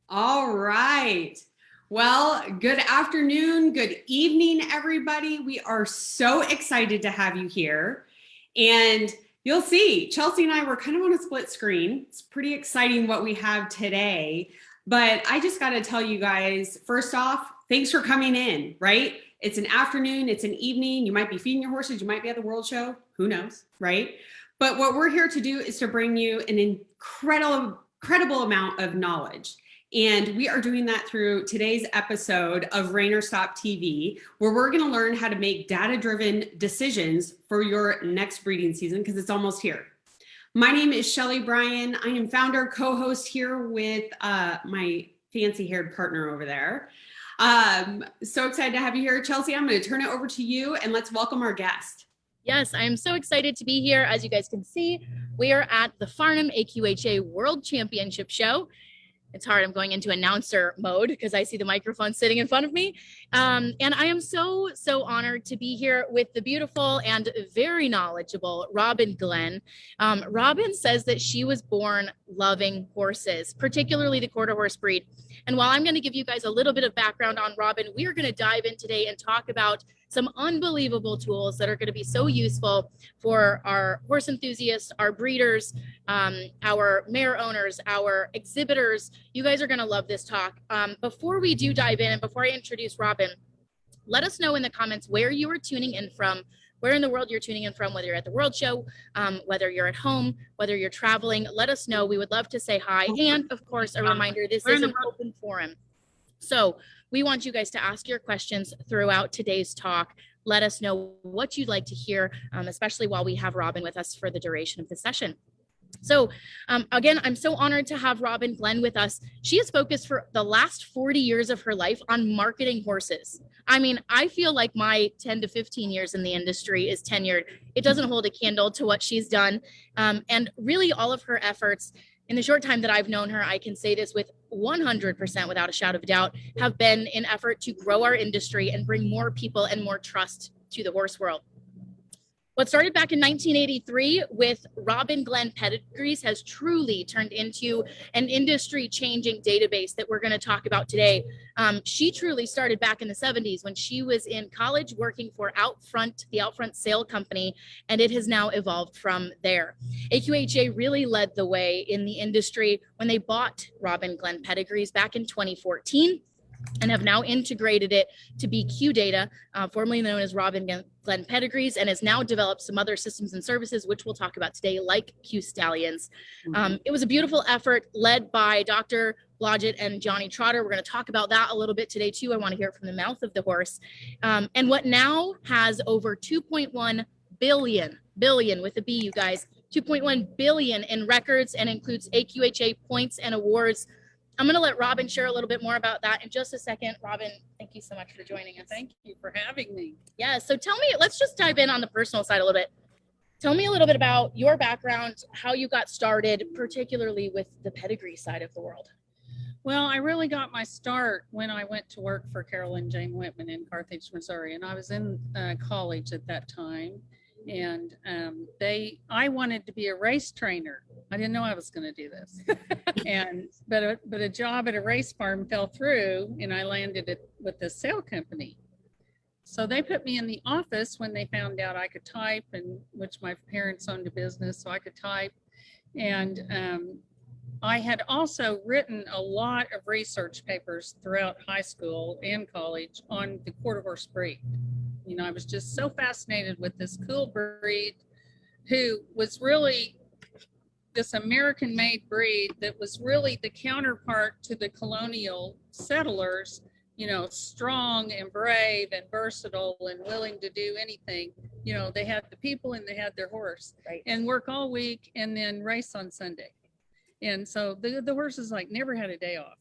All right. Well, good afternoon, good evening, everybody. We are so excited to have you here. And you'll see, Chelsea and I were kind of on a split screen. It's pretty exciting what we have today. But I just got to tell you guys, first off, thanks for coming in, right? It's an afternoon, it's an evening. You might be feeding your horses, you might be at the World Show. Who knows, right? But what we're here to do is to bring you an incredible amount of knowledge. And we are doing that through today's episode of ReinerStop TV, where we're going to learn how to make data-driven decisions for your next breeding season, because it's almost here. My name is Sheley Brien. I am founder, co-host here with my fancy-haired partner over there. So excited to have you here, Chelsea. I'm going to turn it over to you, and let's welcome our guest. Yes, I'm so excited to be here. As you guys can see, we are at the Farnham AQHA World Championship Show. It's hard. I'm going into announcer mode because I see the microphone sitting in front of me. And I am so honored to be here with the beautiful and very knowledgeable Robin Glenn. Robin says that she was born loving horses, particularly the quarter horse breed. And while I'm going to give you guys a little bit of background on Robin, we are going to dive in today and talk about some unbelievable tools that are going to be so useful for our horse enthusiasts, our breeders, our mare owners, our exhibitors. You guys are going to love this talk. Before we do dive in and before I introduce Robin, let us know in the comments where you are tuning in from, where in the world you're tuning in from, whether you're at the World Show, whether you're at home, whether you're traveling. Let us know. We would love to say hi. And of course, a reminder, this is an open forum. So we want you guys to ask your questions throughout today's talk. Let us know what you'd like to hear, especially while we have Robin with us for the duration of the session. So again, I'm so honored to have Robin Glenn with us. She has focused for the last 40 years of her life on marketing horses. I mean, I feel like my 10 to 15 years in the industry is tenured. It doesn't hold a candle to what she's done. And really all of her efforts in the short time that I've known her, I can say this with 100% without a shadow of a doubt, have been an effort to grow our industry and bring more people and more trust to the horse world. What started back in 1983 with Robin Glenn Pedigrees has truly turned into an industry-changing database that we're going to talk about today. She truly started back in the 70s when she was in college working for the Outfront Sale Company, and it has now evolved from there. AQHA really led the way in the industry when they bought Robin Glenn Pedigrees back in 2014. And have now integrated it to be QData, formerly known as Robin Glenn Pedigrees, and has now developed some other systems and services, which we'll talk about today, like QStallions. It was a beautiful effort led by Dr. Blodgett and Johnny Trotter. We're going to talk about that a little bit today, too. I want to hear it from the mouth of the horse. And what now has over 2.1 billion with a B, you guys, 2.1 billion in records and includes AQHA points and awards. I'm going to let Robin share a little bit more about that in just a second. Robin, thank you so much for joining us. Thank you for having me. Yeah, so tell me, let's just dive in on the personal side a little bit. Tell me a little bit about your background, how you got started, particularly with the pedigree side of the world. Well, I really got my start when I went to work for Carolyn Jane Whitman in Carthage, Missouri, and I was in college at that time. And I wanted to be a race trainer. I didn't know I was going to do this. But a job at a race farm fell through, and I landed with the sale company. So they put me in the office when they found out I could type, and which my parents owned a business, so I could type. And I had also written a lot of research papers throughout high school and college on the quarter horse breed. You know, I was just so fascinated with this cool breed who was really this American-made breed that was really the counterpart to the colonial settlers, you know, strong and brave and versatile and willing to do anything. You know, they had the people and they had their horse, right, and work all week and then race on Sunday. And so the horses like never had a day off,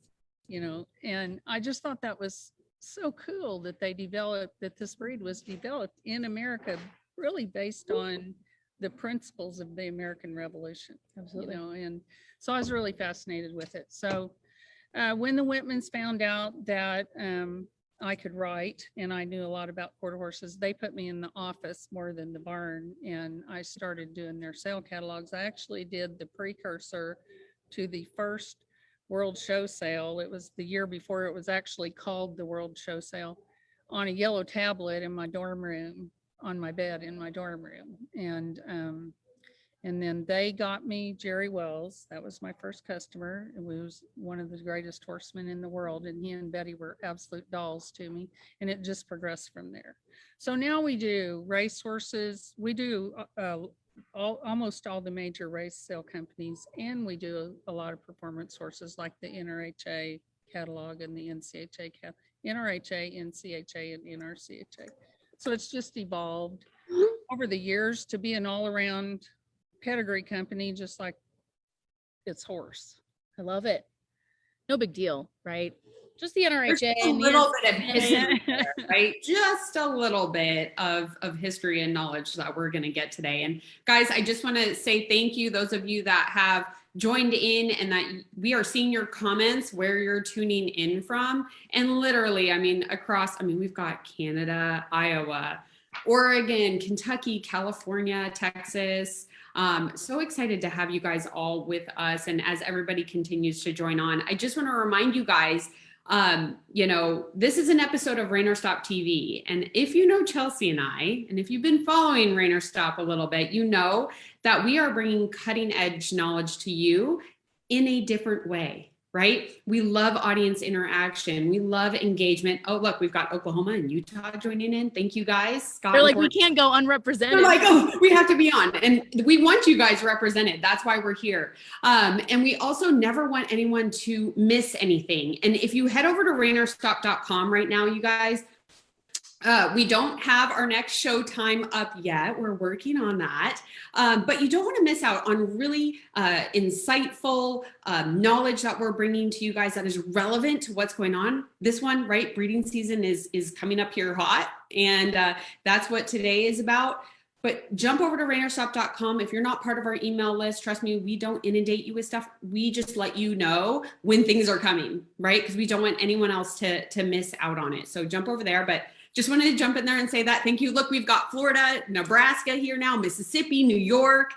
you know, and I just thought that was so cool that this breed was developed in America, really based on the principles of the American Revolution. Absolutely. You know, and so I was really fascinated with it. So when the Whitmans found out that I could write and I knew a lot about quarter horses, they put me in the office more than the barn, and I started doing their sale catalogs. I actually did the precursor to the first World Show Sale. It was the year before it was actually called the World Show Sale, on a yellow tablet in my dorm room, on my bed in my dorm room. And then they got me Jerry Wells. That was my first customer. It was one of the greatest horsemen in the world. And he and Betty were absolute dolls to me. And it just progressed from there. So now we do race horses. We do almost all the major race sale companies. And we do a lot of performance horses like the NRHA catalog and the NCHA catalog. NRHA, NCHA, and NRCHA. So it's just evolved over the years to be an all-around pedigree company, just like its horse. I love it. No big deal, right? Just the NRHA. Just a little bit of history there, right? Just a little bit of history and knowledge that we're going to get today. And guys, I just want to say thank you, those of you that have joined in and that we are seeing your comments where you're tuning in from. And literally, I mean, we've got Canada, Iowa, Oregon, Kentucky, California, Texas. So excited to have you guys all with us. And as everybody continues to join on, I just want to remind you guys, this is an episode of ReinerStop TV. And if you know Chelsea and I, and if you've been following ReinerStop a little bit, you know that we are bringing cutting edge knowledge to you in a different way, right? We love audience interaction. We love engagement. Oh, look, we've got Oklahoma and Utah joining in. Thank you guys. Scott, they're like, we can't go unrepresented. They're like, oh, we have to be on. And we want you guys represented. That's why we're here. And we also never want anyone to miss anything. And if you head over to reinerstop.com right now, you guys, we don't have our next show time up yet. We're working on that. But you don't want to miss out on really insightful knowledge that we're bringing to you guys that is relevant to what's going on. This one, right? Breeding season is coming up here hot. And that's what today is about. But jump over to reinerstop.com. If you're not part of our email list, trust me, we don't inundate you with stuff. We just let you know when things are coming, right? Because we don't want anyone else to miss out on it. So jump over there. But just wanted to jump in there and say that. Thank you. Look, we've got Florida, Nebraska here now, Mississippi, New York.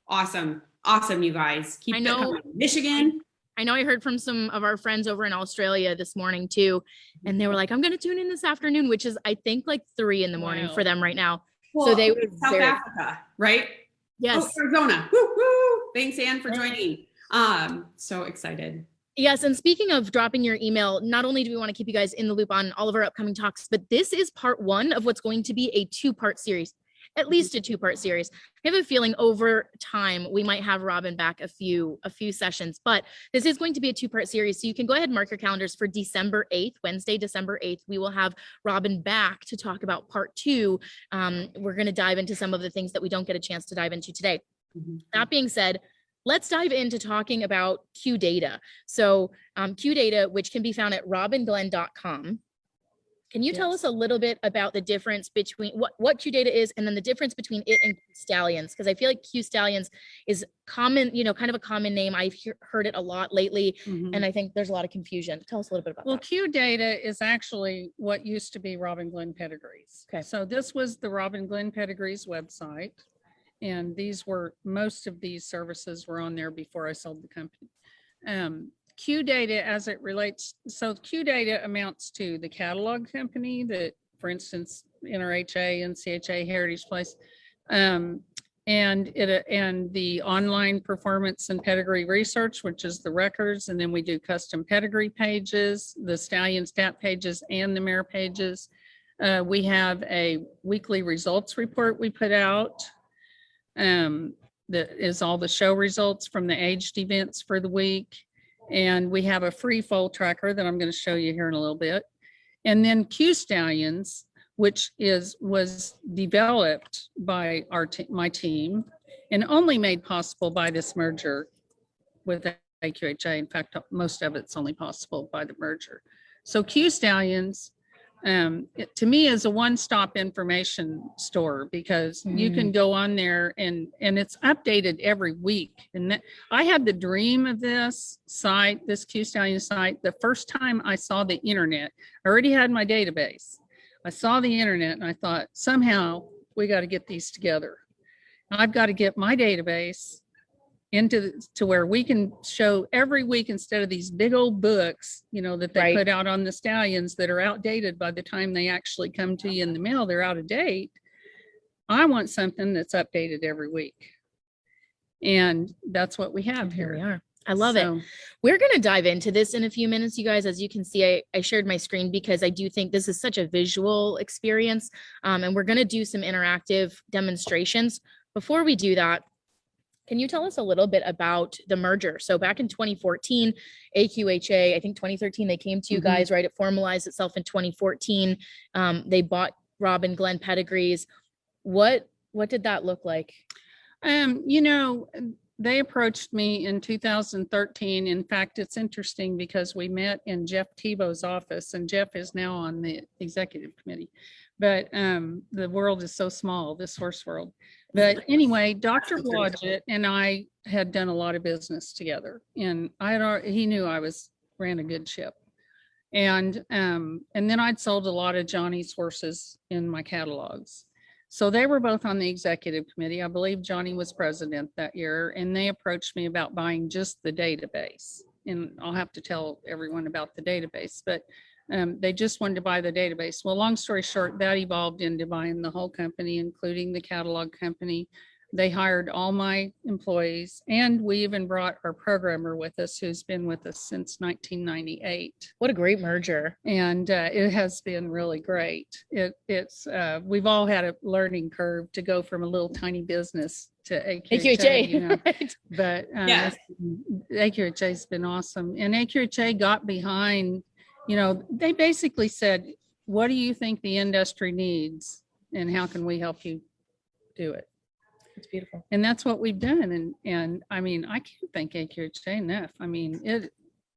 Awesome. Awesome, you guys. Keep it coming. Michigan. I know I heard from some of our friends over in Australia this morning too. And they were like, I'm going to tune in this afternoon, which is, I think, like 3 a.m. for them right now. Well, so they were South Africa, right? Yes. Oh, Arizona. Woo, woo. Thanks, Anne, for joining. So excited. Yes. And speaking of dropping your email, not only do we want to keep you guys in the loop on all of our upcoming talks, but this is part 1 of what's going to be a 2-part series, at least a 2-part series. I have a feeling over time, we might have Robin back a few sessions, but this is going to be a 2-part series. So you can go ahead and mark your calendars for December 8th, Wednesday, December 8th. We will have Robin back to talk about part 2. We're going to dive into some of the things that we don't get a chance to dive into today. That being said, let's dive into talking about QData. So QData, which can be found at robinglenn.com. Can you tell us a little bit about the difference between what QData is and then the difference between it and QStallions? Because I feel like QStallions is common, kind of a common name. I've heard it a lot lately, and I think there's a lot of confusion. Tell us a little bit about that. Well, QData is actually what used to be Robin Glenn Pedigrees. Okay. So this was the Robin Glenn Pedigrees website. And most of these services were on there before I sold the company. QData, as it relates, so QData amounts to the catalog company that, for instance, NRHA, NCHA, Heritage Place, and the online performance and pedigree research, which is the records. And then we do custom pedigree pages, the stallion stat pages, and the mare pages. We have a weekly results report we put out. That is all the show results from the aged events for the week. And we have a free foal tracker that I'm going to show you here in a little bit. And then QStallions, which was developed by my team and only made possible by this merger with AQHA. In fact, most of it's only possible by the merger. So QStallions, to me, is a one-stop information store because you can go on there and it's updated every week. And I had the dream of this site, this QStallion site, the first time I saw the internet. I already had my database. I saw the internet and I thought, somehow we got to get these together. I've got to get my database to where we can show every week, instead of these big old books, that they Right. put out on the stallions that are outdated by the time they actually come to you in the mail, they're out of date. I want something that's updated every week. And that's what we have Here we here. are. I love it. We're going to dive into this in a few minutes, you guys. As you can see, I shared my screen because I do think this is such a visual experience. And we're going to do some interactive demonstrations. Before we do that, can you tell us a little bit about the merger? So back in 2014, AQHA, I think 2013, they came to you guys, right? It formalized itself in 2014. They bought Rob and Glenn Pedigrees. What did that look like? They approached me in 2013. In fact, it's interesting because we met in Jeff Tebow's office, and Jeff is now on the executive committee. But the world is so small, this horse world. But anyway, Dr. Blodgett and I had done a lot of business together, and he knew I ran a good ship. And then I'd sold a lot of Johnny's horses in my catalogs. So they were both on the executive committee. I believe Johnny was president that year, and they approached me about buying just the database. And I'll have to tell everyone about the database, but they just wanted to buy the database. Well, long story short, that evolved into buying the whole company, including the catalog company. They hired all my employees, and we even brought our programmer with us, who's been with us since 1998. What a great merger. And it has been really great. We've all had a learning curve to go from a little tiny business to AQHA. Right. But AQHA has been awesome. And AQHA got behind, they basically said, what do you think the industry needs, and how can we help you do it? It's beautiful. And that's what we've done. And I mean, I can't thank AQHA enough. I mean,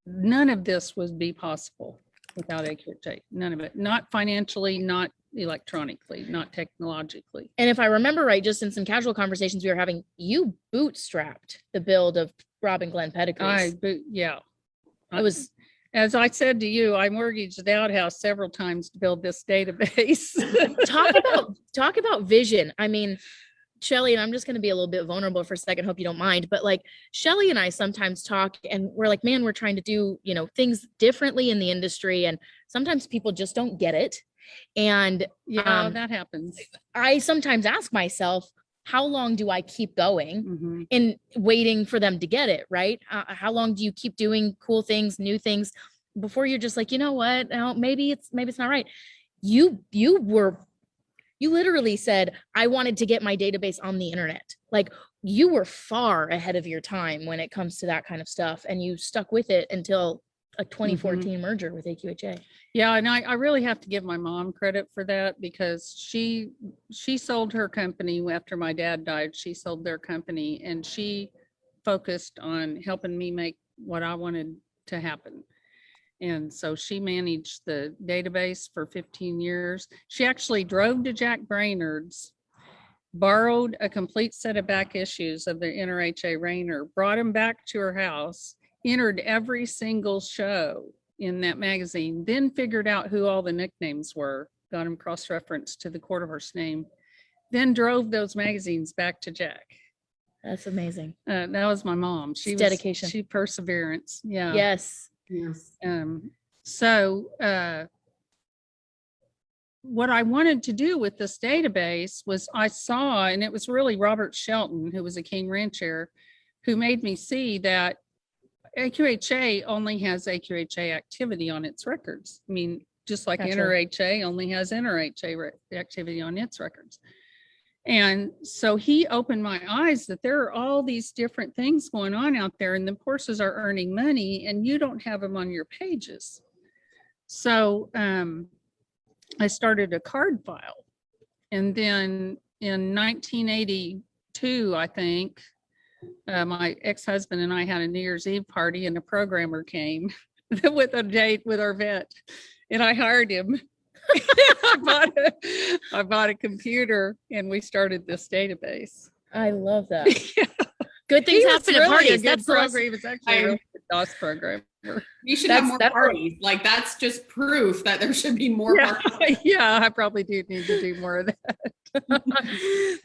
none of this would be possible without AQHA. None of it. Not financially, not electronically, not technologically. And if I remember right, just in some casual conversations we were having, you bootstrapped the build of Rob and Glenn Pedigrees. Yeah. It was, as I said to you, I mortgaged the outhouse several times to build this database. talk about vision. I mean, Sheley, and I'm just going to be a little bit vulnerable for a second, hope you don't mind, but like Sheley and I sometimes talk and we're like, man, we're trying to do, things differently in the industry. And sometimes people just don't get it. And that happens. I sometimes ask myself, how long do I keep going and waiting for them to get it? Right. How long do you keep doing cool things, new things before you're just like, you know what? No, maybe it's not right. You literally said, I wanted to get my database on the internet. Like, you were far ahead of your time when it comes to that kind of stuff. And you stuck with it until a 2014 merger with AQHA. Yeah. And I really have to give my mom credit for that, because she sold her company after my dad died. She sold their company, and she focused on helping me make what I wanted to happen. And so she managed the database for 15 years. She actually drove to Jack Brainerd's, borrowed a complete set of back issues of the NRHA Reiner, brought them back to her house, entered every single show in that magazine, then figured out who all the nicknames were, got them cross-referenced to the quarter horse name, then drove those magazines back to Jack. That's amazing. That was my mom. She was dedication. She perseverance. Yeah. Yes. Yes. What I wanted to do with this database was, I saw, and it was really Robert Shelton, who was a King Rancher, who made me see that AQHA only has AQHA activity on its records. I mean, just like NRHA only has NRHA activity on its records. And so he opened my eyes that there are all these different things going on out there, and the horses are earning money and you don't have them on your pages. So I started a card file. And then in 1982, I think, my ex-husband and I had a New Year's Eve party, and a programmer came with a date with our vet, and I hired him. I bought a computer, and we started this database. I love that. Yeah. Good things happen at parties. That's the program. He was actually a really good DOS programmer. We should have more parties. Like, that's just proof that there should be more parties. Yeah, I probably do need to do more of that.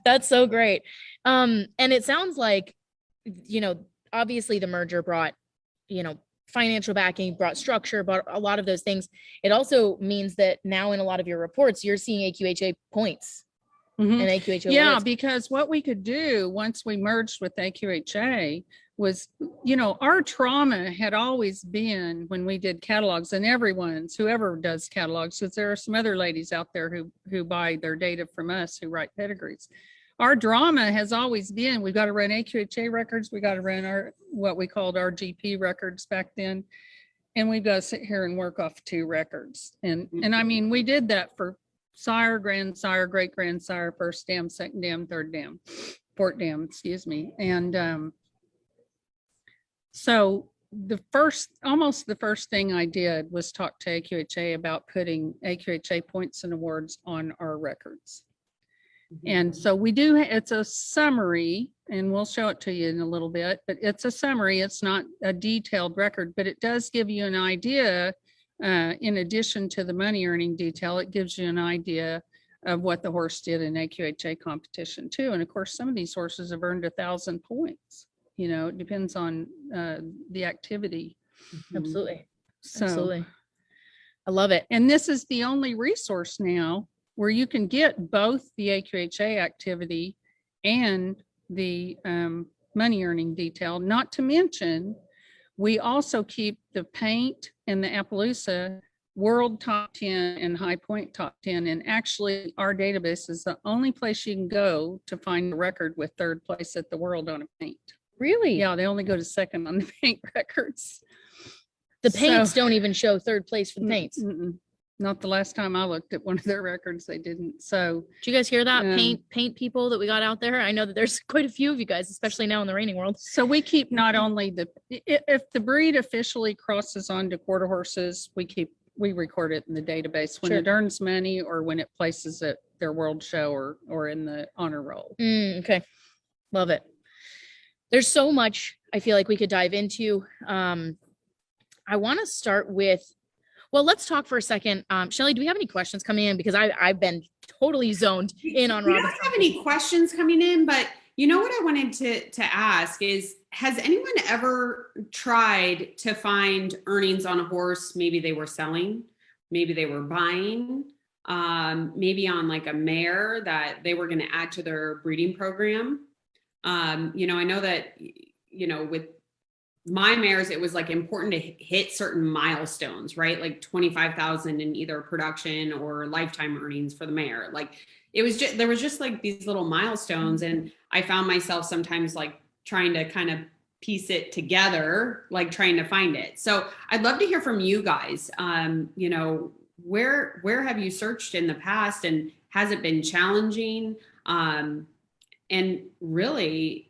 That's so great. And it sounds like you know, obviously the merger brought, you know, financial backing, brought structure, brought a lot of those things. It also means that now in a lot of your reports, you're seeing AQHA points Mhm. and AQHA Yeah, awards. because what we could do once we merged with AQHA was, you know, our trauma had always been when we did catalogs, and whoever does catalogs, because there are some other ladies out there who buy their data from us who write pedigrees. Our drama has always been, we've got to run AQHA records, we got to run our what we called our GP records back then, and we've got to sit here and work off 2 records. And I mean, we did that for sire, grandsire, great grandsire, first dam, second dam, third dam, fourth dam, excuse me. And so almost the first thing I did was talk to AQHA about putting AQHA points and awards on our records. And so we do, it's a summary, and we'll show it to you in a little bit, but it's a summary. It's not a detailed record, but it does give you an idea. In addition to the money earning detail, it gives you an idea of what the horse did in AQHA competition too. And of course, some of these horses have earned 1,000 points. You know, it depends on the activity. Absolutely. So, Absolutely. I love it. and this is the only resource now where you can get both the AQHA activity and the money earning detail. Not to mention, we also keep the paint and the Appaloosa world top 10 and high point top 10. And actually our database is the only place you can go to find a record with 3rd place at the world on a paint. Really? Yeah, they only go to 2nd on the paint records. The paints don't even show 3rd place for the paints. Not the last time I looked at one of their records, they didn't. So do you guys hear that? Paint people that we got out there. I know that there's quite a few of you guys, especially now in the reining world. So we keep not only if the breed officially crosses onto quarter horses, we record it in the database when it earns money or when it places at their world show or in the honor roll. Okay. Love it. There's so much I feel like we could dive into. I want to start with, well, let's talk for a second. Sheley, do we have any questions coming in? Because I've been totally zoned in on Robin. We don't have any questions coming in, but you know what I wanted to ask is, has anyone ever tried to find earnings on a horse? Maybe they were selling, maybe they were buying, maybe on like a mare that they were going to add to their breeding program. You know, I know that, you know, with my mares, it was like important to hit certain milestones, right? Like 25,000 in either production or lifetime earnings for the mare. Like it was just, there was just like these little milestones. And I found myself sometimes like trying to kind of piece it together, like trying to find it. So I'd love to hear from you guys. You know, where have you searched in the past, and has it been challenging? And really,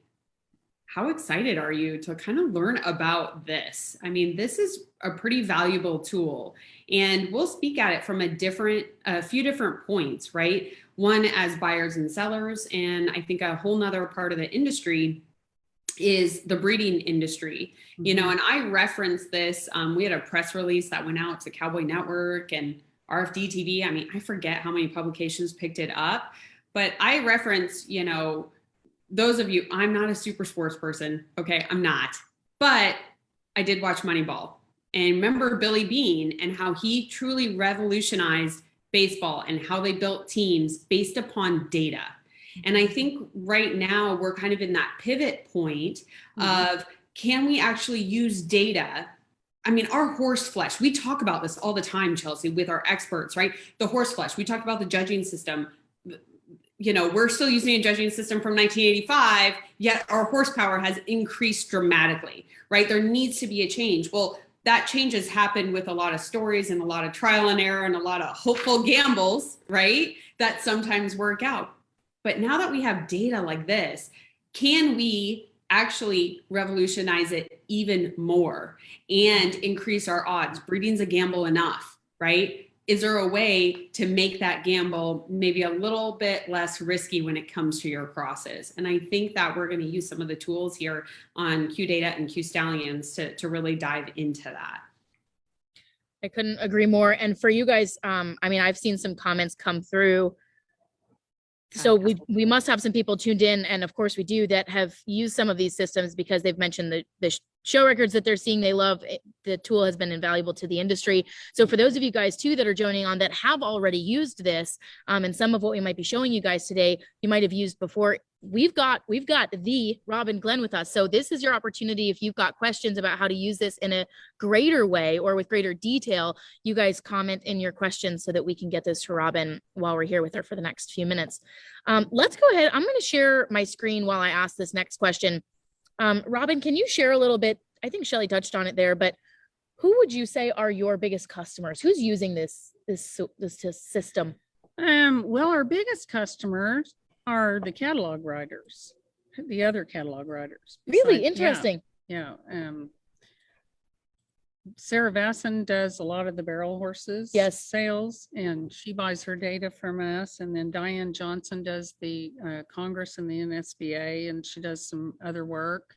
how excited are you to kind of learn about this? I mean, this is a pretty valuable tool, and we'll speak at it from a few different points, right? One as buyers and sellers. And I think a whole nother part of the industry is the breeding industry, you know, and I referenced this. We had a press release that went out to Cowboy Network and RFD TV. I mean, I forget how many publications picked it up, but I reference, you know, those of you, I'm not a super sports person. Okay. I'm not, but I did watch Moneyball and remember Billy Beane and how he truly revolutionized baseball and how they built teams based upon data. And I think right now we're kind of in that pivot point of, can we actually use data? I mean, our horse flesh, we talk about this all the time, Chelsea, with our experts, right? The horse flesh, we talked about the judging system. You know, we're still using a judging system from 1985, yet our horsepower has increased dramatically, right? There needs to be a change. Well, that change has happened with a lot of stories and a lot of trial and error and a lot of hopeful gambles, right? That sometimes work out. But now that we have data like this, can we actually revolutionize it even more and increase our odds? Breeding's a gamble enough, right? Is there a way to make that gamble maybe a little bit less risky when it comes to your crosses? And I think that we're going to use some of the tools here on QData and QStallions to really dive into that. I couldn't agree more. And for you guys, I mean, I've seen some comments come through So we must have some people tuned in, and of course we do, that have used some of these systems because they've mentioned the show records that they're seeing they love. The tool has been invaluable to the industry. So for those of you guys too that are joining on that have already used this, and some of what we might be showing you guys today, you might have used before. We've got the Robin Glenn with us. So this is your opportunity. If you've got questions about how to use this in a greater way or with greater detail, you guys comment in your questions so that we can get this to Robin while we're here with her for the next few minutes. Let's go ahead. I'm going to share my screen while I ask this next question. Robin, can you share a little bit? I think Sheley touched on it there, but who would you say are your biggest customers? Who's using this system? Well, our biggest customers are the catalog writers, the other catalog writers. Really interesting. Yeah. Sarah Vasson does a lot of the barrel horses sales, and she buys her data from us. And then Diane Johnson does the Congress and the NSBA, and she does some other work.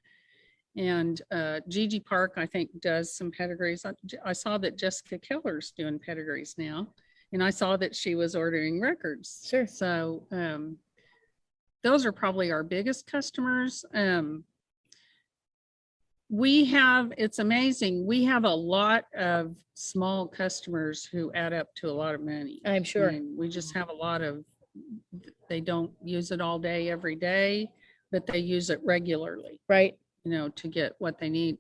And Gigi Park, I think, does some pedigrees. I saw that Jessica Keller's doing pedigrees now, and I saw that she was ordering records. Sure. So those are probably our biggest customers. It's amazing. We have a lot of small customers who add up to a lot of money. I'm sure. We just have a lot of, they don't use it all day, every day, but they use it regularly. Right. To get what they need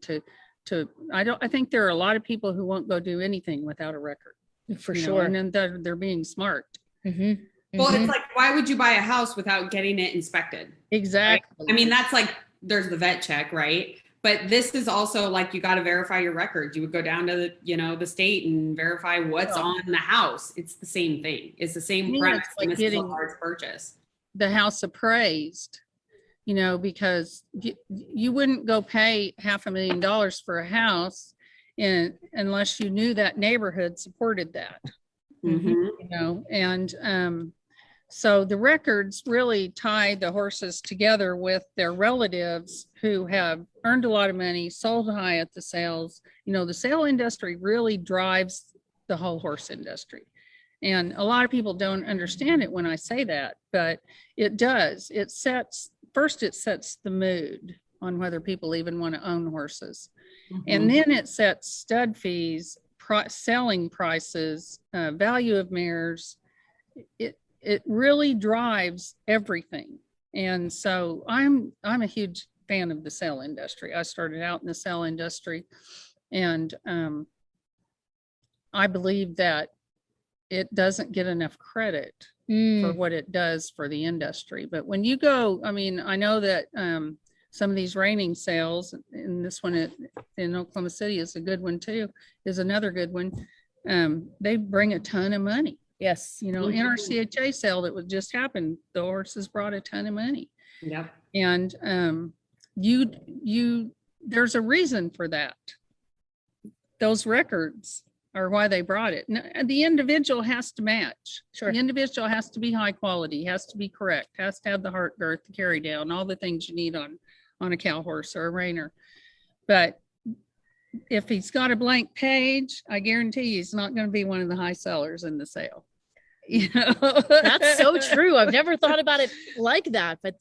I think there are a lot of people who won't go do anything without a record. For sure. And then they're being smart. Mm-hmm. Well, it's like, why would you buy a house without getting it inspected? Exactly. Right? I mean, that's like, there's the vet check, right? But this is also like, you got to verify your records. You would go down to the state and verify what's on the house. It's the same thing. It's the same premise. Like this is a large purchase. The house appraised, because you wouldn't go pay $500,000 for a house unless you knew that neighborhood supported that. Mm-hmm. So the records really tie the horses together with their relatives who have earned a lot of money, sold high at the sales. The sale industry really drives the whole horse industry. And a lot of people don't understand it when I say that, but it does. It sets the mood on whether people even want to own horses. Mm-hmm. And then it sets stud fees, selling prices, value of mares. It really drives everything. And so I'm a huge fan of the sale industry. I started out in the sale industry, and I believe that it doesn't get enough credit for what it does for the industry. But when you go, I know that some of these reining sales, and this one in Oklahoma City is a good one too, is another good one. They bring a ton of money. Yes. In our CHA sale that would just happen, the horses brought a ton of money. Yeah. And there's a reason for that. Those records are why they brought it. The individual has to match. Sure. The individual has to be high quality, has to be correct, has to have the heart girth, the carry down, all the things you need on a cow horse or a reiner. But if he's got a blank page, I guarantee he's not going to be one of the high sellers in the sale. That's so true. I've never thought about it like that, but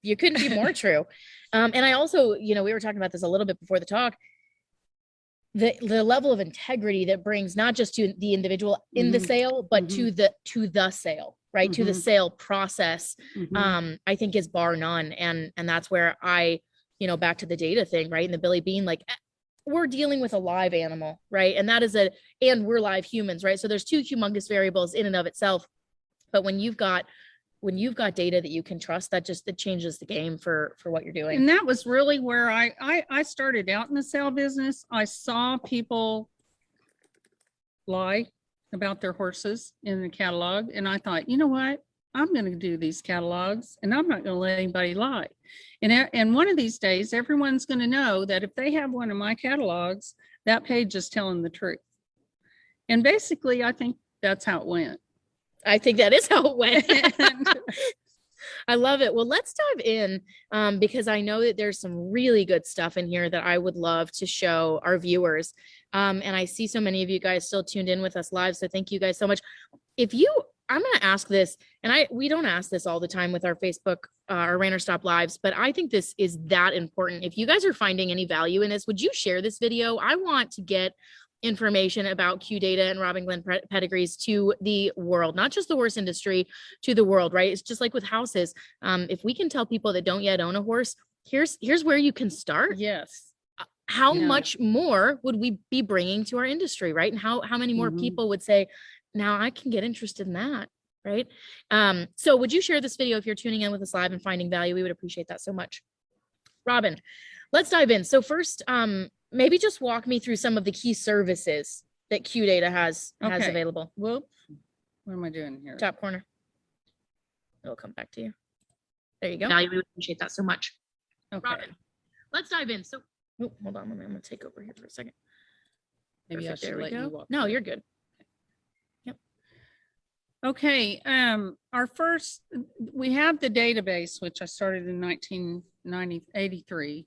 you couldn't be more true. And I also, we were talking about this a little bit before the talk, the level of integrity that brings not just to the individual in the sale, but to the sale, right? To the sale process, I think is bar none. And that's where back to the data thing, right? And the Billy Bean, like, we're dealing with a live animal, right? And and we're live humans, right? So there's two humongous variables in and of itself. But when you've got data that you can trust, that changes the game for what you're doing. And that was really where I started out in the sale business. I saw people lie about their horses in the catalog. And I thought, you know what? I'm going to do these catalogs and I'm not going to let anybody lie. And one of these days, everyone's going to know that if they have one of my catalogs, that page is telling the truth. And basically, I think that's how it went. I think that is how it went. I love it. Well, let's dive in because I know that there's some really good stuff in here that I would love to show our viewers. And I see so many of you guys still tuned in with us live. So thank you guys so much. If you I'm going to ask this, and we don't ask this all the time with our Facebook, our ReinerStop lives, but I think this is that important. If you guys are finding any value in this, would you share this video? I want to get information about QData and Robin Glen pedigrees to the world, not just the horse industry, to the world, right? It's just like with houses. If we can tell people that don't yet own a horse, here's where you can start. Yes. How much more would we be bringing to our industry, right? And how many more people would say, now I can get interested in that, right? So would you share this video if you're tuning in with us live and finding value? We would appreciate that so much. Robin, let's dive in. So first, maybe just walk me through some of the key services that QData has available. Whoop. What am I doing here? Top corner. It'll come back to you. There you go. Value, we would appreciate that so much. Okay. Robin, let's dive in. So, oh, hold on. I'm going to take over here for a second. Maybe Perfect. I should let you walk. No, you're good. Yep. Okay. Our first, we have the database, which I started in 1983.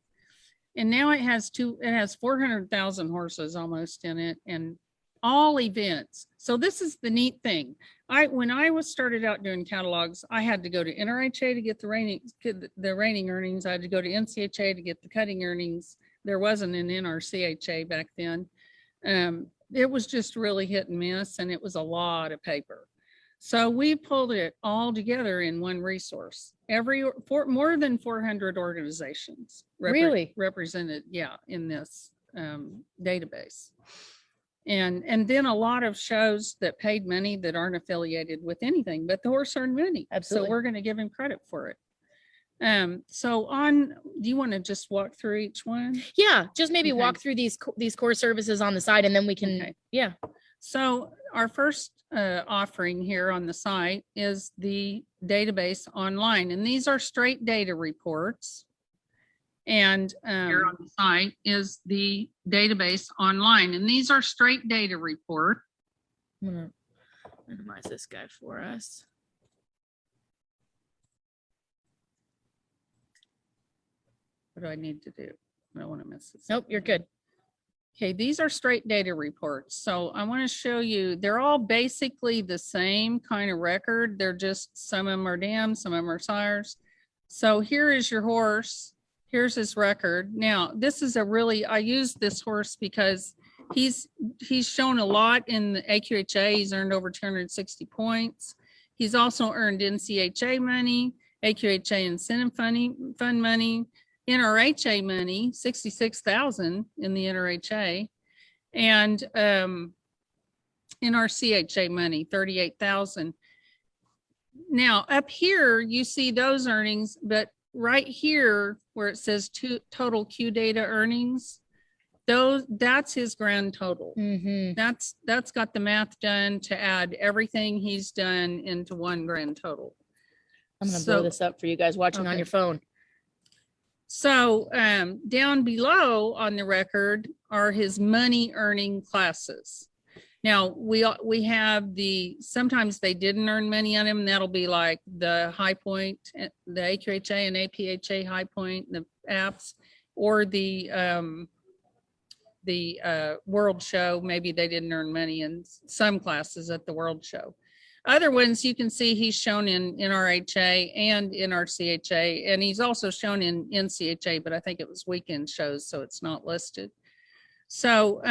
And now it has 400,000 horses almost in it, and all events. So this is the neat thing. When I started out doing catalogs, I had to go to NRHA to get the reining earnings. I had to go to NCHA to get the cutting earnings. There wasn't an NRCHA back then. It was just really hit and miss, and it was a lot of paper. So we pulled it all together in one resource. More than 400 organizations represented, in this database. And then a lot of shows that paid money that aren't affiliated with anything, but the horse earned money. Absolutely. So we're going to give him credit for it. Do you want to just walk through each one? Yeah, just maybe walk through these core services on the side, and then we can, So our first offering here on the site is the database online, and these are straight data reports. And here on the site is the database online, and these are straight data report. I'm gonna minimize this guy for us. What do I need to do? I don't want to miss this. Nope, you're good. Okay, these are straight data reports. So I want to show you, they're all basically the same kind of record. They're just, some of them are dams, some of them are sires. So here is your horse. Here's his record. Now, this is I use this horse because he's shown a lot in the AQHA. He's earned over 260 points. He's also earned NCHA money, AQHA incentive fund money, NRHA money, 66,000 in the NRHA, and NRCHA money, 38,000. Now up here you see those earnings, but right here where it says total QData earnings, that's his grand total. That's got the math done to add everything he's done into one grand total. I'm gonna blow this up for you guys watching on your phone. So down below on the record are his money earning classes. Now we have sometimes they didn't earn money on him, and that'll be like the high point, the AQHA and APHA high point, the apps, or the World Show. Maybe they didn't earn money in some classes at the World Show. Other ones you can see he's shown in NRHA and NRCHA, and he's also shown in NCHA, but I think it was weekend shows, so it's not listed. So,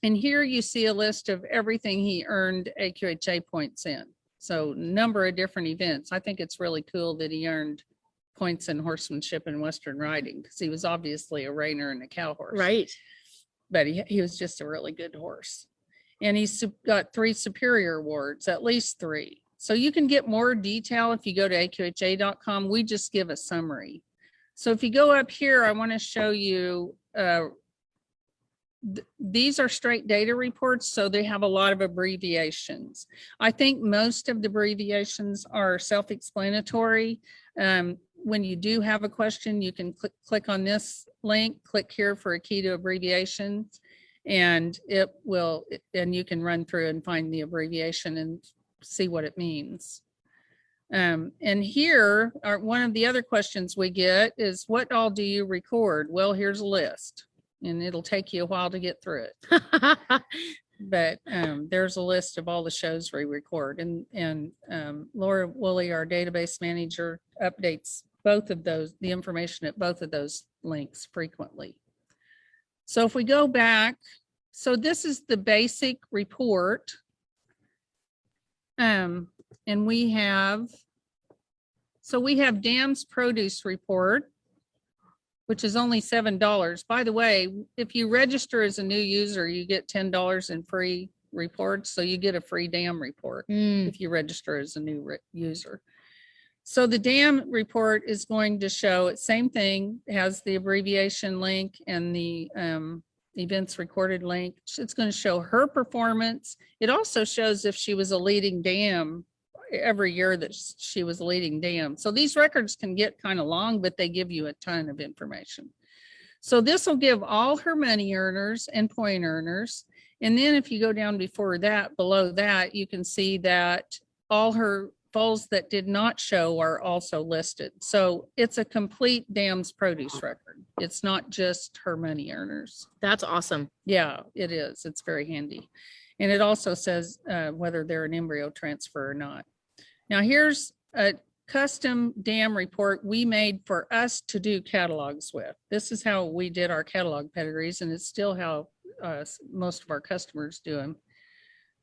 and here you see a list of everything he earned AQHA points in. So number of different events. I think it's really cool that he earned points in horsemanship and Western riding, because he was obviously a reiner and a cow horse. Right. But he was just a really good horse. And he's got 3 superior awards, at least 3. So you can get more detail if you go to AQHA.com. We just give a summary. So if you go up here, I want to show you, these are straight data reports, so they have a lot of abbreviations. I think most of the abbreviations are self-explanatory. When you do have a question, you can click on this link, click here for a key to abbreviations, and you can run through and find the abbreviation and see what it means. And here are one of the other questions we get is, what all do you record? Well, here's a list, and it'll take you a while to get through it. but there's a list of all the shows we record, and Laura Woolley, our database manager, updates both of those, the information at both of those links frequently. So if we go back, so this is the basic report. And we have Dam's produce report, which is only $7. By the way, if you register as a new user, you get $10 in free reports. So you get a free Dam report if you register as a new user. So the Dam report is going to show it, same thing, has the abbreviation link and the events recorded link. It's going to show her performance. It also shows if she was a leading Dam every year that she was a leading Dam. So these records can get kind of long, but they give you a ton of information. So this will give all her money earners and point earners. And then if you go down before that, below that, you can see that all her foals that did not show are also listed. So it's a complete Dam's produce record. It's not just her money earners. That's awesome. Yeah, it is. It's very handy. And it also says whether they're an embryo transfer or not. Now here's a custom Dam report we made for us to do catalogs with. This is how we did our catalog pedigrees, and it's still how most of our customers do them.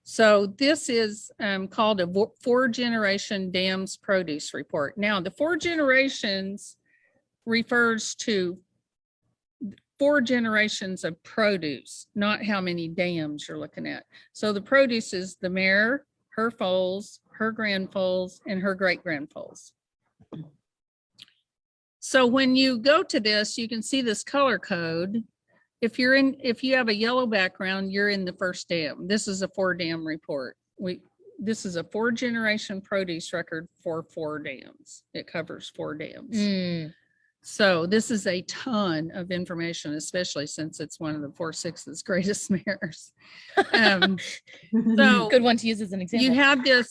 So this is called a 4-generation Dam's produce report. Now the 4 generations refers to 4 generations of produce, not how many dams you're looking at. So the produce is the mare, her foals, her grand foals, and her great grand foals. So when you go to this, you can see this color code. If you have a yellow background, you're in the first dam. This is a 4 dam report. This is a 4-generation produce record for 4 dams. It covers 4 dams. So this is a ton of information, especially since it's one of the 4/6's greatest mares. So good one to use as an example. You have this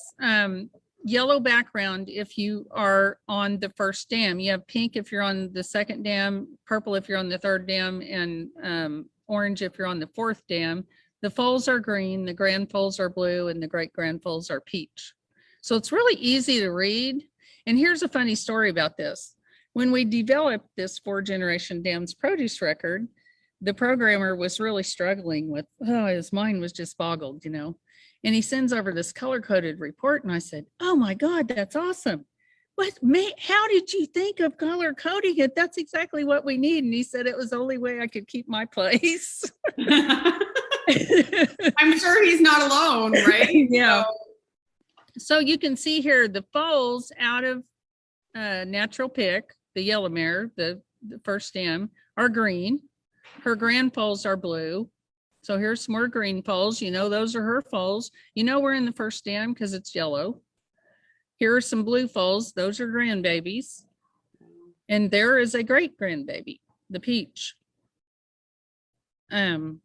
yellow background if you are on the first dam. You have pink if you're on the second dam, purple if you're on the third dam, and orange if you're on the 4th dam. The foals are green, the grand foals are blue, and the great grand foals are peach. So it's really easy to read. And here's a funny story about this. When we developed this 4-generation Dam's produce record, the programmer was really struggling with, his mind was just boggled, and he sends over this color-coded report. And I said, oh my God, that's awesome. How did you think of color coding it? That's exactly what we need. And he said it was the only way I could keep my place. I'm sure he's not alone, right? Yeah. So you can see here the foals out of natural pick, the yellow mare, the first dam, are green. Her grand foals are blue. So here's some more green foals. Those are her foals. We're in the first dam because it's yellow. Here are some blue foals. Those are grandbabies. And there is a great grandbaby, the peach. And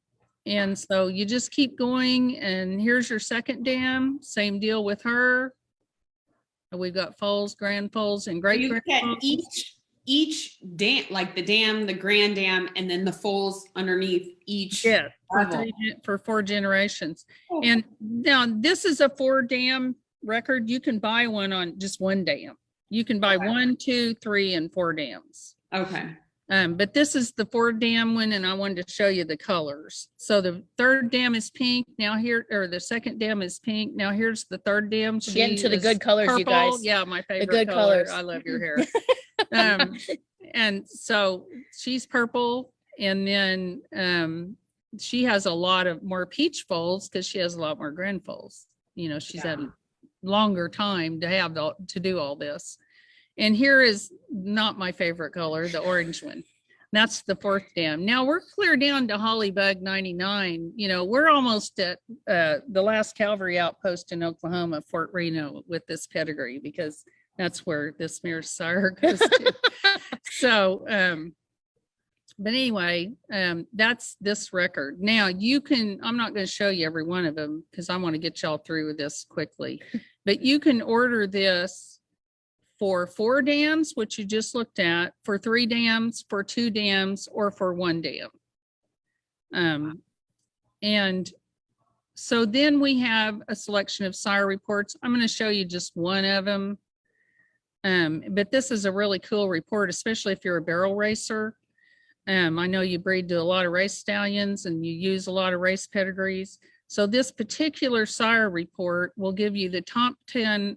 so you just keep going. And here's your second dam. Same deal with her. We've got foals, grand foals, and great grand foals. Each dam, like the dam, the grand dam, and then the foals underneath each. Yeah, for 4 generations. Oh. And now this is a 4 dam record. You can buy one on just 1 dam. You can buy 1, 2, 3, and 4 dams. Okay. But this is the 4 dam one, and I wanted to show you the colors. So the 3rd dam is pink. Now the 2nd dam is pink. Now here's the 3rd dam. She get into the good colors, purple. You guys. Yeah, my favorite. The good color. colors. I love your hair. And so she's purple, and then she has a lot of more peach foals because she has a lot more grand foals. She's had a longer time to do all this. And here is not my favorite color, the orange one. That's the 4th dam. Now we're clear down to Hollybug 99. We're almost at the last cavalry outpost in Oklahoma, Fort Reno, with this pedigree, because that's where this mare's sire goes to. So, but anyway, that's this record. Now I'm not going to show you every one of them because I want to get y'all through with this quickly, but you can order this for 4 dams, which you just looked at, for 3 dams, for 2 dams, or for 1 dam. And So then we have a selection of sire reports. I'm going to show you just one of them. But this is a really cool report, especially if you're a barrel racer. I know you breed to a lot of race stallions and you use a lot of race pedigrees. So this particular sire report will give you the top 10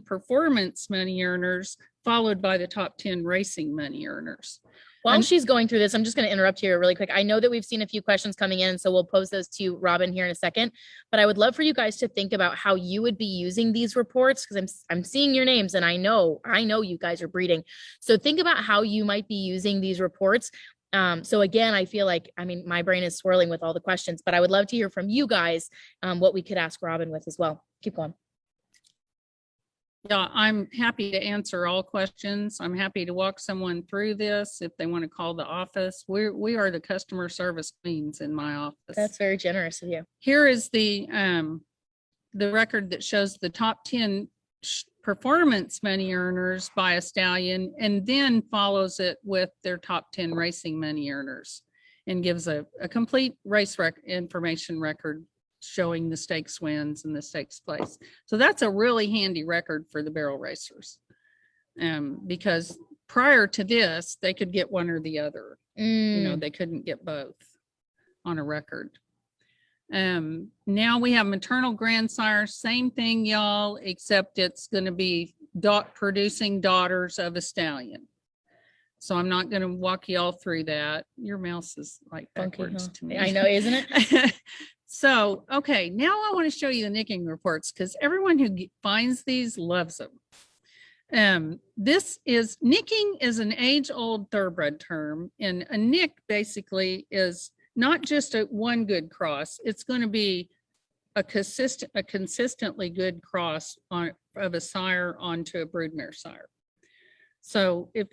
performance money earners, followed by the top 10 racing money earners. While she's going through this, I'm just going to interrupt here really quick. I know that we've seen a few questions coming in, so we'll pose those to Robin here in a second. But I would love for you guys to think about how you would be using these reports, because I'm seeing your names and I know you guys are breeding. So think about how you might be using these reports. So again, I feel like, I mean, my brain is swirling with all the questions, but I would love to hear from you guys what we could ask Robin with as well. Keep going. Yeah, I'm happy to answer all questions. I'm happy to walk someone through this if they want to call the office. We are the customer service queens in my office. That's very generous of you. Here is the record that shows the top 10 performance money earners by a stallion, and then follows it with their top 10 racing money earners, and gives a complete race information record showing the stakes wins and the stakes place. So that's a really handy record for the barrel racers, because prior to this, they could get one or the other. You know, they couldn't get both on a record. Now we have maternal grandsire, same thing, y'all, except it's going to be producing daughters of a stallion. So I'm not going to walk you all through that. Your mouse is like backwards to me. I know, isn't it? So, okay, now I want to show you the nicking reports, because everyone who finds these loves them. Nicking is an age-old thoroughbred term, and a nick basically is not just one good cross. It's going to be a consistently good cross of a sire onto a broodmare sire. So if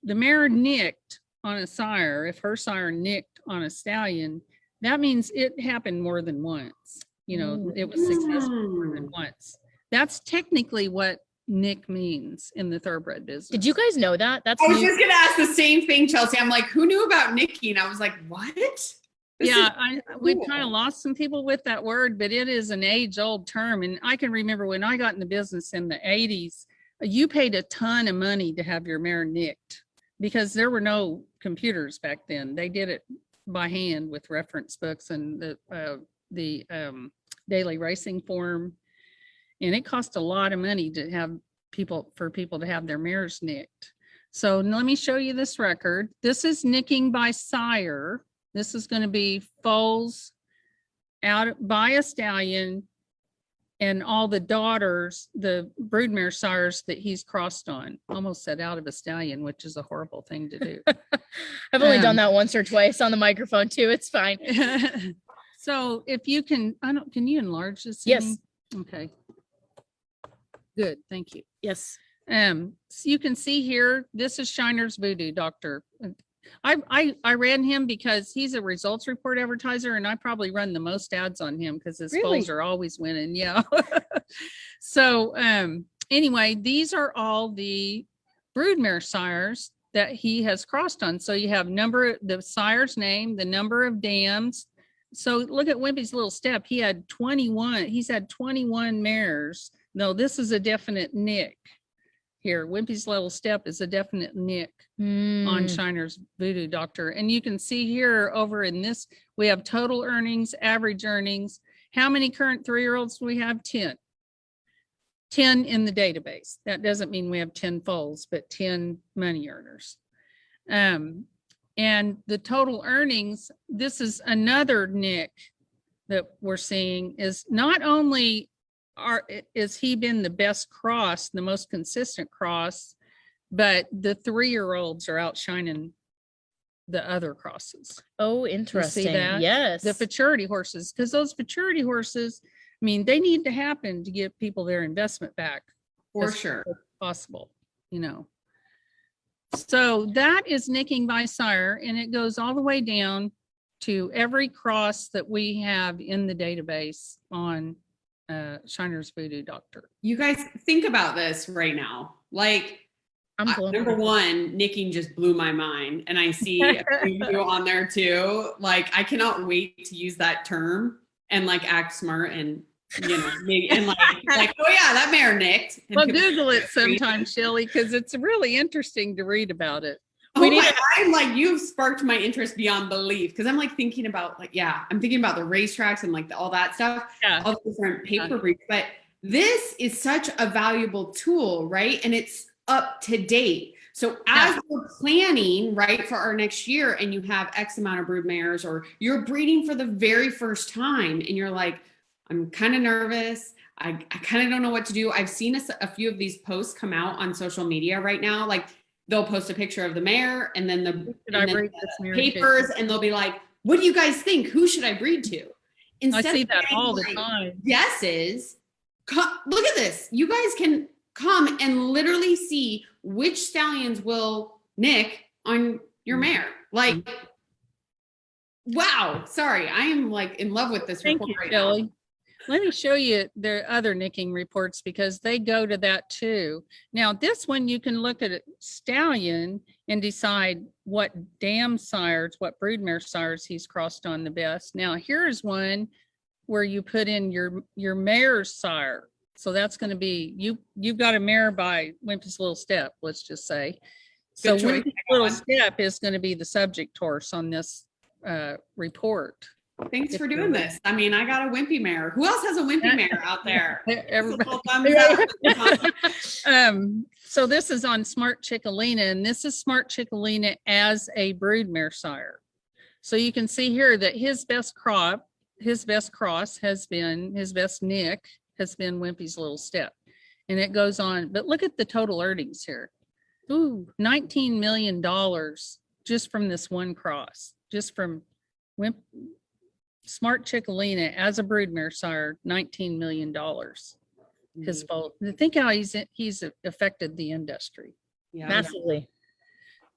the mare nicked on a sire, if her sire nicked on a stallion, that means it happened more than once. You know, it was successful more than once. That's technically what nick means in the thoroughbred business. Did you guys know that? I was just gonna ask the same thing, Chelsea. I'm like, who knew about nicking? I was like, what? We kind of lost some people with that word, but it is an age-old term. And I can remember when I got in the business in the 80s, you paid a ton of money to have your mare nicked, because there were no computers back then. They did it by hand with reference books and the daily racing form, and it cost a lot of money to have people to have their mares nicked. So let me show you this record. This is nicking by sire. This is going to be foals out by a stallion and all the daughters, the broodmare sires that he's crossed on. Almost said out of a stallion, which is a horrible thing to do. I've only done that once or twice on the microphone too. It's fine. So if you can, can you enlarge this? Yes. Okay. Good. Thank you. Yes. So you can see here, this is Shiner's Voodoo Doctor. I ran him because he's a results report advertiser, and I probably run the most ads on him because his foals are always winning. Yeah. So anyway, these are all the broodmare sires that he has crossed on. So you have the sire's name, the number of dams. So look at Wimpy's little step. He had 21. He's had 21 mares. No, this is a definite nick. Here, Wimpy's little step is a definite nick on Shiner's Voodoo Doctor. And you can see here over in this, we have total earnings, average earnings. How many current 3-year-olds do we have? 10. 10 in the database. That doesn't mean we have 10 foals, but 10 money earners. And the total earnings, this is another nick that we're seeing, is not only is he been the best cross, the most consistent cross, but the 3-year-olds are outshining the other crosses. Oh, interesting. You see that? Yes. The futurity horses, because those futurity horses, I mean, they need to happen to give people their investment back. For sure. Possible, you know. So that is nicking by sire, and it goes all the way down to every cross that we have in the database on Shiner's Voodoo Doctor. You guys think about this right now. Like, number one, nicking just blew my mind, and I see a preview on there too. Like, I cannot wait to use that term and like act smart and, you know, maybe, and like, oh yeah, that mare nicked. And Well, people- Google it sometime, Sheley, because it's really interesting to read about it. I'm like, you've sparked my interest beyond belief. Because I'm like thinking about I'm thinking about the racetracks and like all that stuff, all the different paper briefs. But this is such a valuable tool, right? And it's up to date. So as we're planning, right, for our next year, and you have X amount of brood mares, or you're breeding for the very first time, and you're like, I'm kind of nervous. I kind of don't know what to do. I've seen a few of these posts come out on social media right now. Like they'll post a picture of the mare and then the papers, and they'll be like, what do you guys think? Who should I breed to? Instead I see that all the time. Guesses. Look at this. You guys can come and literally see which stallions will nick on your mare. Like, wow. Sorry. I am like in love with this report right now. Let me show you their other nicking reports because they go to that too. Now, this one, you can look at a stallion and decide what dam sires, what broodmare sires he's crossed on the best. Now, here's one where you put in your mare's sire. So that's going to be, you've got a mare by Wimpy's Little Step, let's just say. So Wimpy's Little Step is going to be the subject horse on this report. Thanks for doing this. I mean, I got a wimpy mare. Who else has a wimpy mare out there? Everybody. So this is on Smart Chickalina, and this is Smart Chickalina as a broodmare sire. So you can see here that his best cross has been, his best nick has been Wimpy's Little Step. And it goes on, but look at the total earnings here. Ooh, $19 million just from this one cross, just from Smart Chickalina as a broodmare sire, $19 million. His fault. Think how he's affected the industry massively.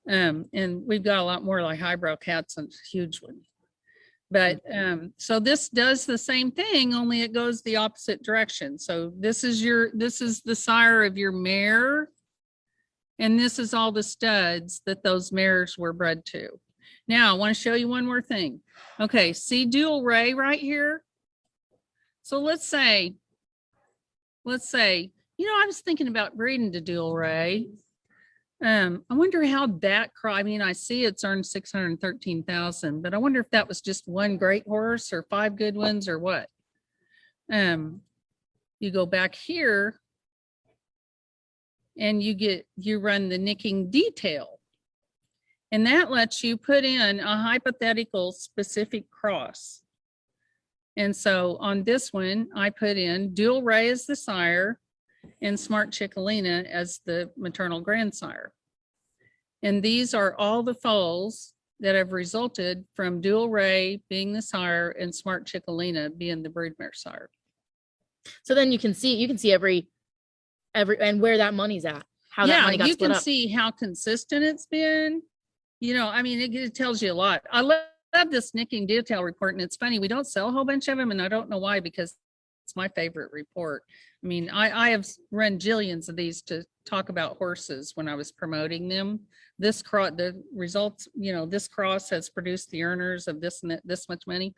And we've got a lot more like highbrow cats, and huge one. But so this does the same thing, only it goes the opposite direction. So this is the sire of your mare, and this is all the studs that those mares were bred to. Now, I want to show you one more thing. Okay, see dual ray right here? So let's say, you know, I was thinking about breeding to dual ray. I wonder how that I mean, I see it's earned 613,000, but I wonder if that was just one great horse or 5 good ones or what. You go back here and you run the nicking detail. And that lets you put in a hypothetical specific cross. And so on this one, I put in dual ray as the sire and Smart Chickalina as the maternal grandsire. And these are all the foals that have resulted from dual ray being the sire and Smart Chickalina being the broodmare sire. So then you can see every and where that money's at, how that money got split up. You can see how consistent it's been. You know, I mean, it tells you a lot. I love this nicking detail report, and it's funny, we don't sell a whole bunch of them, and I don't know why, because it's my favorite report. I mean, I have run jillions of these to talk about horses when I was promoting them. The results, you know, this cross has produced the earners of this and this much money.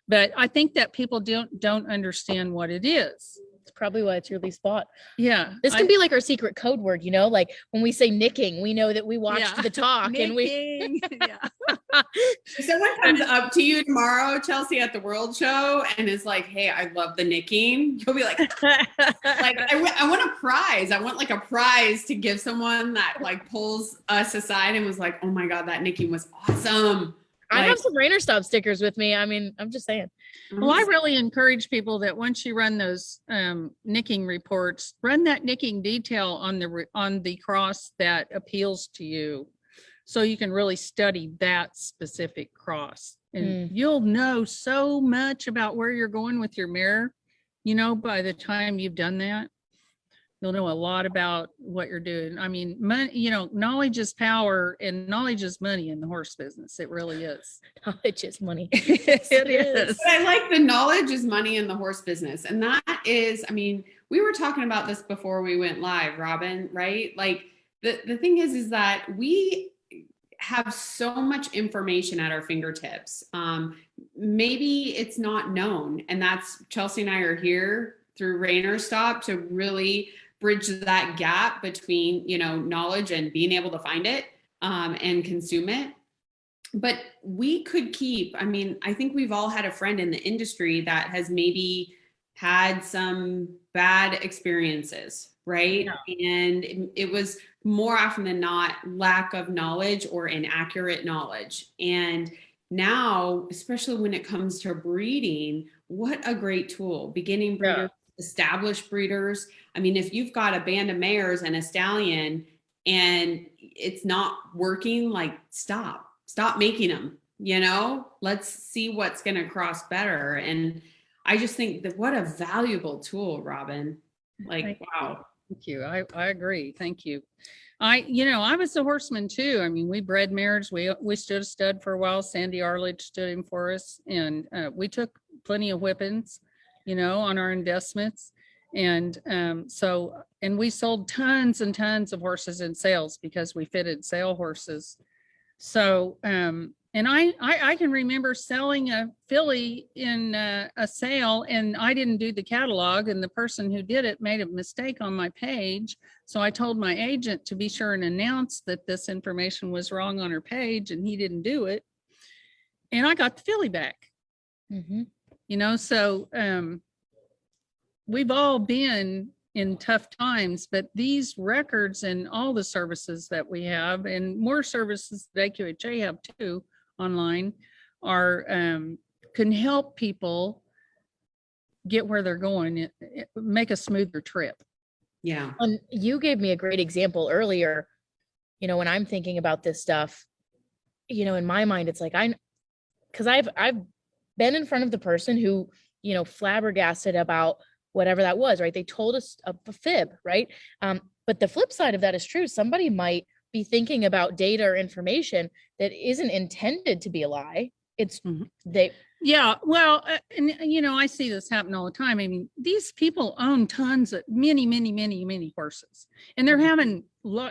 But I think that people don't understand what it is. It's probably why it's your least bought. Yeah. This can be like our secret code word, you know, like when we say nicking, we know that we watched the talk and we. If someone comes up to you tomorrow, Chelsea, at the World Show and is like, hey, I love the nicking, you'll be like, I want a prize. I want like a prize to give someone that like pulls us aside and was like, oh my God, that nicking was awesome. I have some ReinerStop stickers with me. I mean, I'm just saying. Well, I really encourage people that once you run those nicking reports, run that nicking detail on the cross that appeals to you, so you can really study that specific cross, and you'll know so much about where you're going with your mare. You know, by the time you've done that, you'll know a lot about what you're doing. I mean, money, you know, knowledge is power, and knowledge is money in the horse business. It really is. Knowledge is money. It is. But I like the knowledge is money in the horse business. And that is, I mean, we were talking about this before we went live, Robin, right? Like the thing is that we have so much information at our fingertips. Maybe it's not known, and that's Chelsey and I are here through ReinerStop to really bridge that gap between, you know, knowledge and being able to find it and consume it. But we could keep, I mean, I think we've all had a friend in the industry that has maybe had some bad experiences, right? Yeah. And it was more often than not lack of knowledge or inaccurate knowledge. And now, especially when it comes to breeding, what a great tool. Beginning breeders, established breeders. I mean, if you've got a band of mares and a stallion and it's not working, like stop making them, you know, let's see what's going to cross better. And I just think that what a valuable tool, Robin. Like, wow. Thank you. I agree. Thank you. I was a horseman too. I mean, we bred mares. We stood a stud for a while. Sandy Arledge stood him for us. And we took plenty of whippings, you know, on our investments. And and we sold tons and tons of horses in sales because we fitted sale horses. So, and I can remember selling a filly in a sale, and I didn't do the catalog, and the person who did it made a mistake on my page. So I told my agent to be sure and announce that this information was wrong on her page, and he didn't do it. And I got the filly back. Mm-hmm. You know, so we've all been in tough times, but these records and all the services that we have, and more services that AQHA have too online, are can help people get where they're going, make a smoother trip. Yeah. You gave me a great example earlier. You know, when I'm thinking about this stuff, you know, in my mind, it's like because I've been in front of the person who, you know, flabbergasted about whatever that was, right? They told us a fib, right? But the flip side of that is true. Somebody might be thinking about data or information that isn't intended to be a lie. It's Yeah, well, and you know, I see this happen all the time. I mean, these people own tons of many horses, and they're having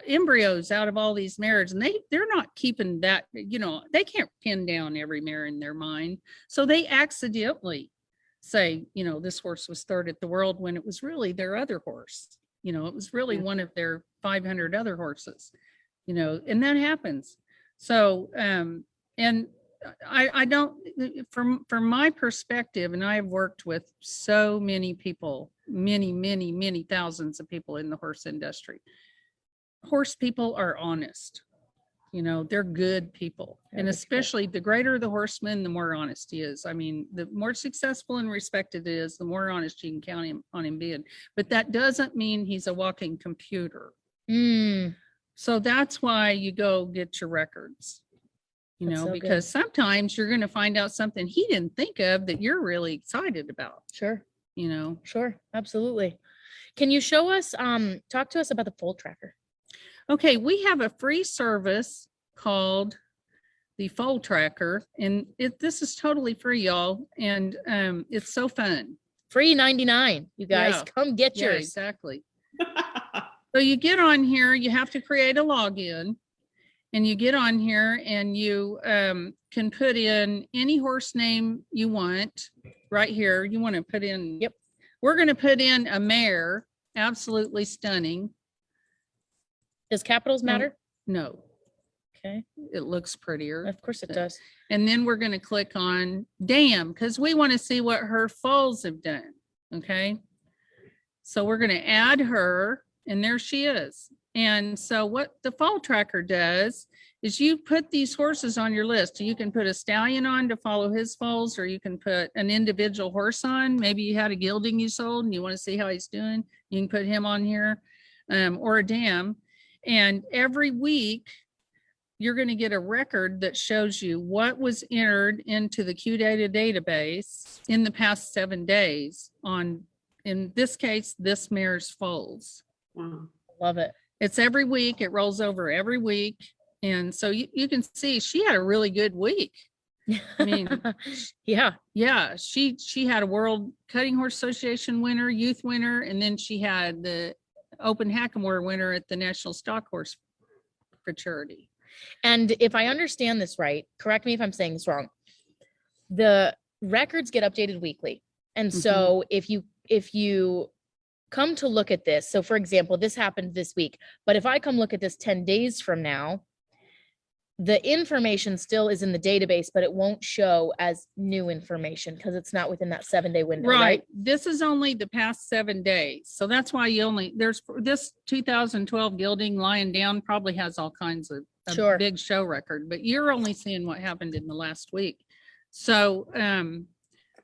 embryos out of all these mares, and they're not keeping that, you know, they can't pin down every mare in their mind. So they accidentally say, you know, this horse was third at the world when it was really their other horse. You know, it was really one of their 500 other horses, you know, and that happens. So, and I don't, from my perspective, and I've worked with so many people, many thousands of people in the horse industry. Horse people are honest. You know, they're good people. And especially the greater the horseman, the more honest he is. I mean, the more successful and respected it is, the more honest you can count on him being. But that doesn't mean he's a walking computer. So that's why you go get your records. You know, because sometimes you're going to find out something he didn't think of that you're really excited about. Sure. You know. Sure. Absolutely. Can you show us, talk to us about the foal tracker? Okay, we have a free service called the Foal Tracker, and this is totally free, y'all, and it's so fun. Free 99, you guys, come get yours. Exactly. So you get on here, you have to create a login, and you get on here and you can put in any horse name you want. Right here, you want to put in, we're going to put in a mare, absolutely stunning. Does capitals matter? No. Okay. It looks prettier. Of course it does. And then we're going to click on dam because we want to see what her foals have done. Okay. So we're going to add her, and there she is. And so what the foal tracker does is you put these horses on your list. You can put a stallion on to follow his foals, or you can put an individual horse on. Maybe you had a gelding you sold and you want to see how he's doing. You can put him on here, or a dam. And every week, you're going to get a record that shows you what was entered into the QData database in the past 7 days on, in this case, this mare's foals. Wow. Love it. It's every week. It rolls over every week. And so you can see she had a really good week. I mean, yeah. She had a World Cutting Horse Association winner, youth winner, and then she had the Open Hackamore winner at the National Stock Horse Fraternity. And if I understand this right, correct me if I'm saying this wrong, the records get updated weekly. And so if you come to look at this, so for example, this happened this week, but if I come look at this 10 days from now, the information still is in the database, but it won't show as new information because it's not within that 7-day window, right? This is only the past 7 days. So that's why there's this 2012 Gilding Lying Down probably has all kinds of big show record, but you're only seeing what happened in the last week. So,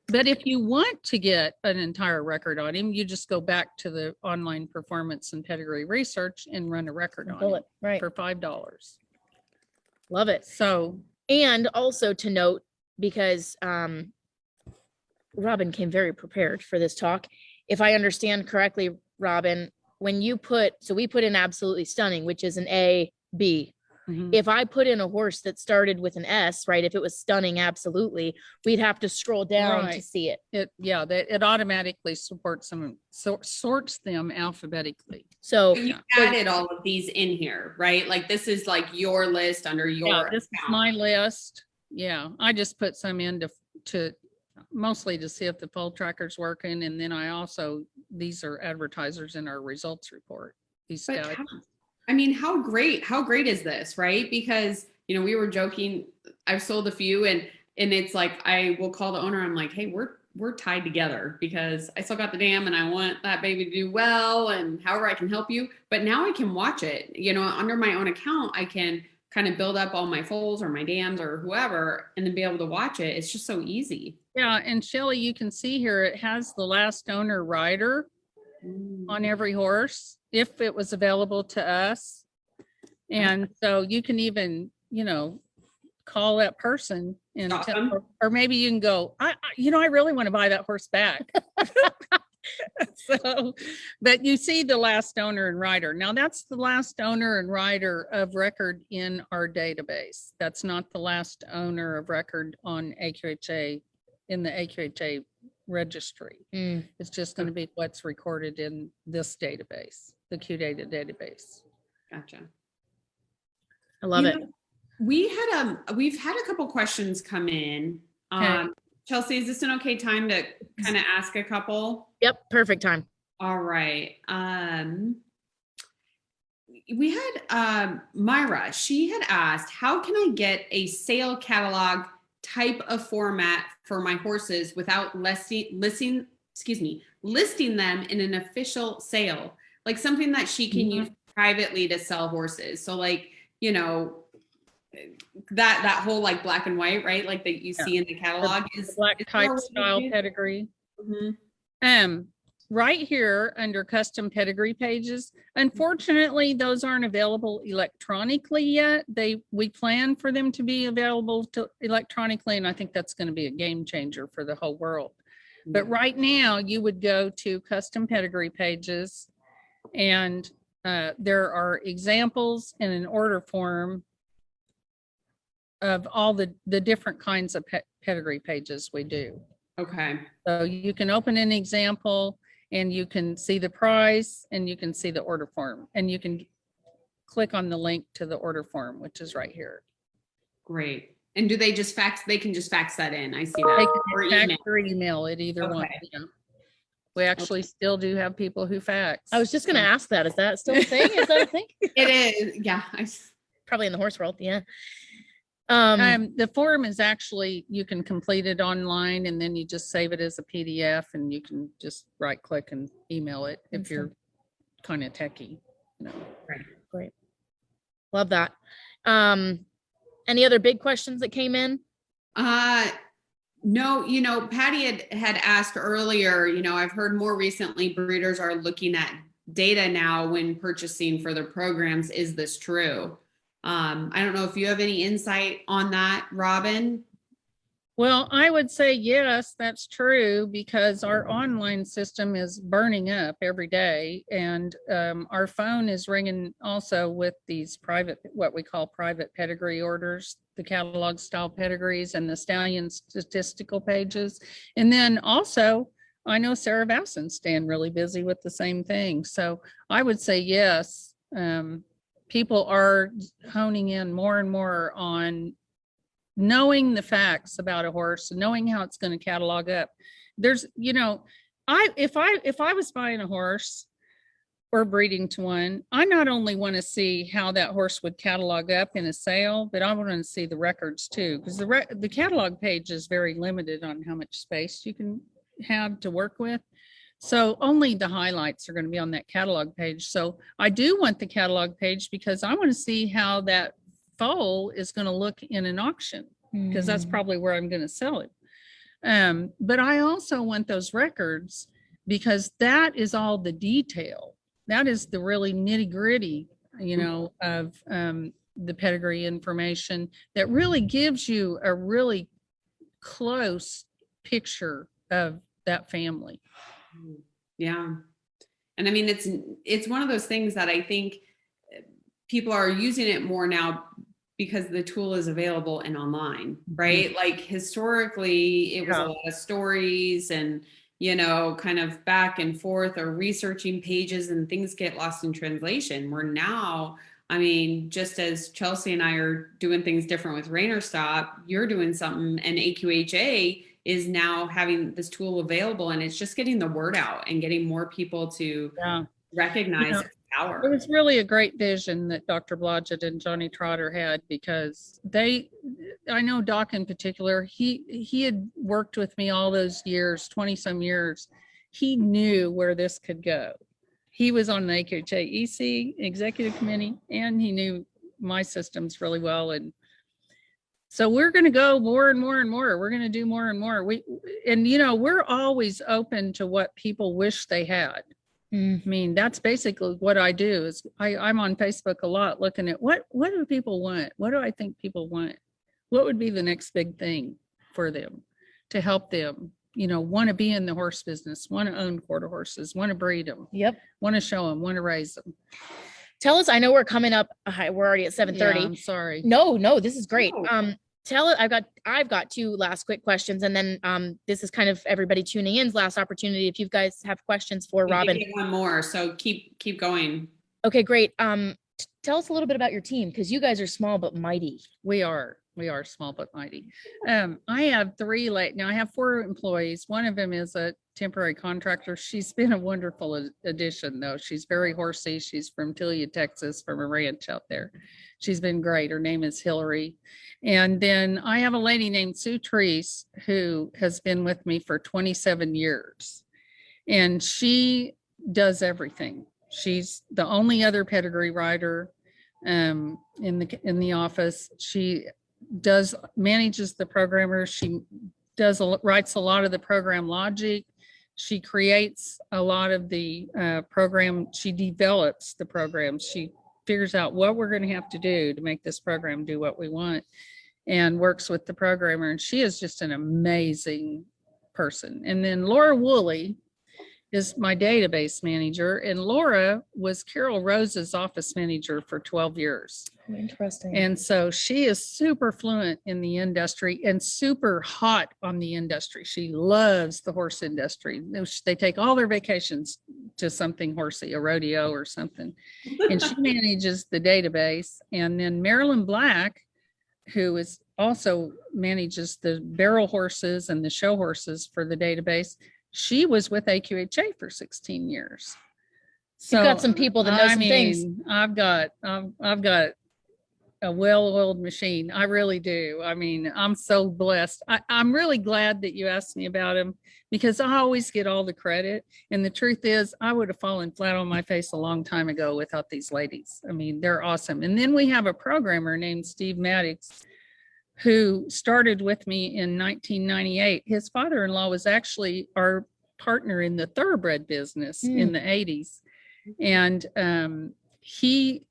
but if you want to get an entire record on him, you just go back to the online performance and pedigree research and run a record on him for $5. Love it. So, and also to note, because Robin came very prepared for this talk. If I understand correctly, Robin, when you we put in absolutely stunning, which is an A, B. If I put in a horse that started with an S, right? If it was stunning, absolutely, we'd have to scroll down to see it. It automatically sorts them alphabetically. So you added all of these in here, right? Like this is like your list under your this is my list. Yeah, I just put some in to mostly to see if the poll tracker's working, and then these are advertisers in our results report. These stallions. I mean, how great is this, right? Because, we were joking, I've sold a few and it's like, I will call the owner. I'm like, hey, we're tied together because I still got the dam and I want that baby to do well and however I can help you. But now I can watch it, under my own account, I can kind of build up all my foals or my dams or whoever, and then be able to watch it. It's just so easy. Yeah. And Sheley, you can see here, it has the last owner rider on every horse if it was available to us. And so you can even, call that person and or maybe you can go, I really want to buy that horse back. So, but you see the last owner and rider. Now that's the last owner and rider of record in our database. That's not the last owner of record on AQHA in the AQHA registry. It's just going to be what's recorded in this database, the QData database. Gotcha. I love it. We've had a couple questions come in. Okay. Chelsea, is this an okay time to kind of ask a couple? Yep, perfect time. All right. We had Myra. She had asked, how can I get a sale catalog type of format for my horses without listing them in an official sale, like something that she can use privately to sell horses. So like, that whole like black and white, right? Like that you see in the catalog is black type style pedigree. Right here under custom pedigree pages. Unfortunately, those aren't available electronically yet. We plan for them to be available electronically, and I think that's going to be a game changer for the whole world. But right now, you would go to custom pedigree pages, and there are examples in an order form of all the different kinds of pedigree pages we do. Okay. So you can open an example and you can see the price and you can see the order form and you can click on the link to the order form, which is right here. Great. And do they just fax? They can just fax that in. I see They that. can fax or email it, either one. Yeah. We actually still do have people who fax. I was just going to ask that. Is that still a thing? Is that a thing? It is. Yeah. Probably in the horse world. Yeah. The form is actually, you can complete it online and then you just save it as a PDF and you can just right click and email it if you're kind of techie. Great. Love that. Any other big questions that came in? No, Patty had asked earlier, I've heard more recently breeders are looking at data now when purchasing for their programs. Is this true? I don't know if you have any insight on that, Robin. Well, I would say yes, that's true, because our online system is burning up every day, and our phone is ringing also with these private, what we call private pedigree orders, the catalog style pedigrees and the stallion statistical pages. And then also, I know Sarah Vasson's staying really busy with the same thing. So I would say yes. people are honing in more and more on knowing the facts about a horse and knowing how it's going to catalog up. There's, you know, if I was buying a horse or breeding to one, I not only want to see how that horse would catalog up in a sale, but I want to see the records too, because the catalog page is very limited on how much space you can have to work with. So only the highlights are going to be on that catalog page. So I do want the catalog page because I want to see how that foal is going to look in an auction, because that's probably where I'm going to sell it. But I also want those records because that is all the detail. That is the really nitty gritty, you know, of the pedigree information that really gives you a really close picture of that family. Yeah. And I mean, it's one of those things that I think people are using it more now because the tool is available and online, right? Like historically, it was a lot of stories and, you know, kind of back and forth or researching pages, and things get lost in translation. Where now, I mean, just as Chelsea and I are doing things different with ReinerStop, you're doing something, and AQHA is now having this tool available, and it's just getting the word out and getting more people to recognize its power. It was really a great vision that Dr. Blodgett and Johnny Trotter had, because I know Doc in particular, he had worked with me all those years, 20 some years. He knew where this could go. He was on the AQHA EC executive committee, and he knew my systems really well. And so we're going to go more and more and more. We're going to do more and more. We're always open to what people wish they had. I mean, that's basically what I do. Is I'm on Facebook a lot looking at what do people want? What do I think people want? What would be the next big thing for them to help them, you know, want to be in the horse business, want to own quarter horses, want to breed them, want to show them, want to raise them. Tell us, I know we're coming up, we're already at 7:30. Yeah, I'm sorry. No, this is great. Tell it, I've got two last quick questions, and then this is kind of everybody tuning in's last opportunity. If you guys have questions for Robin. One more, so keep going. Okay, great. Tell us a little bit about your team, because you guys are small but mighty. We are small but mighty. I have now I have 4 employees. One of them is a temporary contractor. She's been a wonderful addition, though. She's very horsey. She's from Tilia, Texas, from a ranch out there. She's been great. Her name is Hillary. And then I have a lady named Sue Treese, who has been with me for 27 years. And she does everything. She's the only other pedigree writer in the office. She manages the programmers. She writes a lot of the program logic. She creates a lot of the program. She develops the program. She figures out what we're going to have to do to make this program do what we want, and works with the programmer. And she is just an amazing person. And then Laura Woolley is my database manager, and Laura was Carol Rose's office manager for 12 years. Interesting. And so she is super fluent in the industry and super hot on the industry. She loves the horse industry. They take all their vacations to something horsey, a rodeo or something. And she manages the database. And then Marilyn Black, who is also manages the barrel horses and the show horses for the database, she was with AQHA for 16 years. So you've got some people that know some things. I've got a well-oiled machine. I really do. I mean, I'm so blessed. I'm really glad that you asked me about him, because I always get all the credit. And the truth is, I would have fallen flat on my face a long time ago without these ladies. I mean, they're awesome. And then we have a programmer named Steve Maddox, who started with me in 1998. His father-in-law was actually our partner in the thoroughbred business in the 80s. And he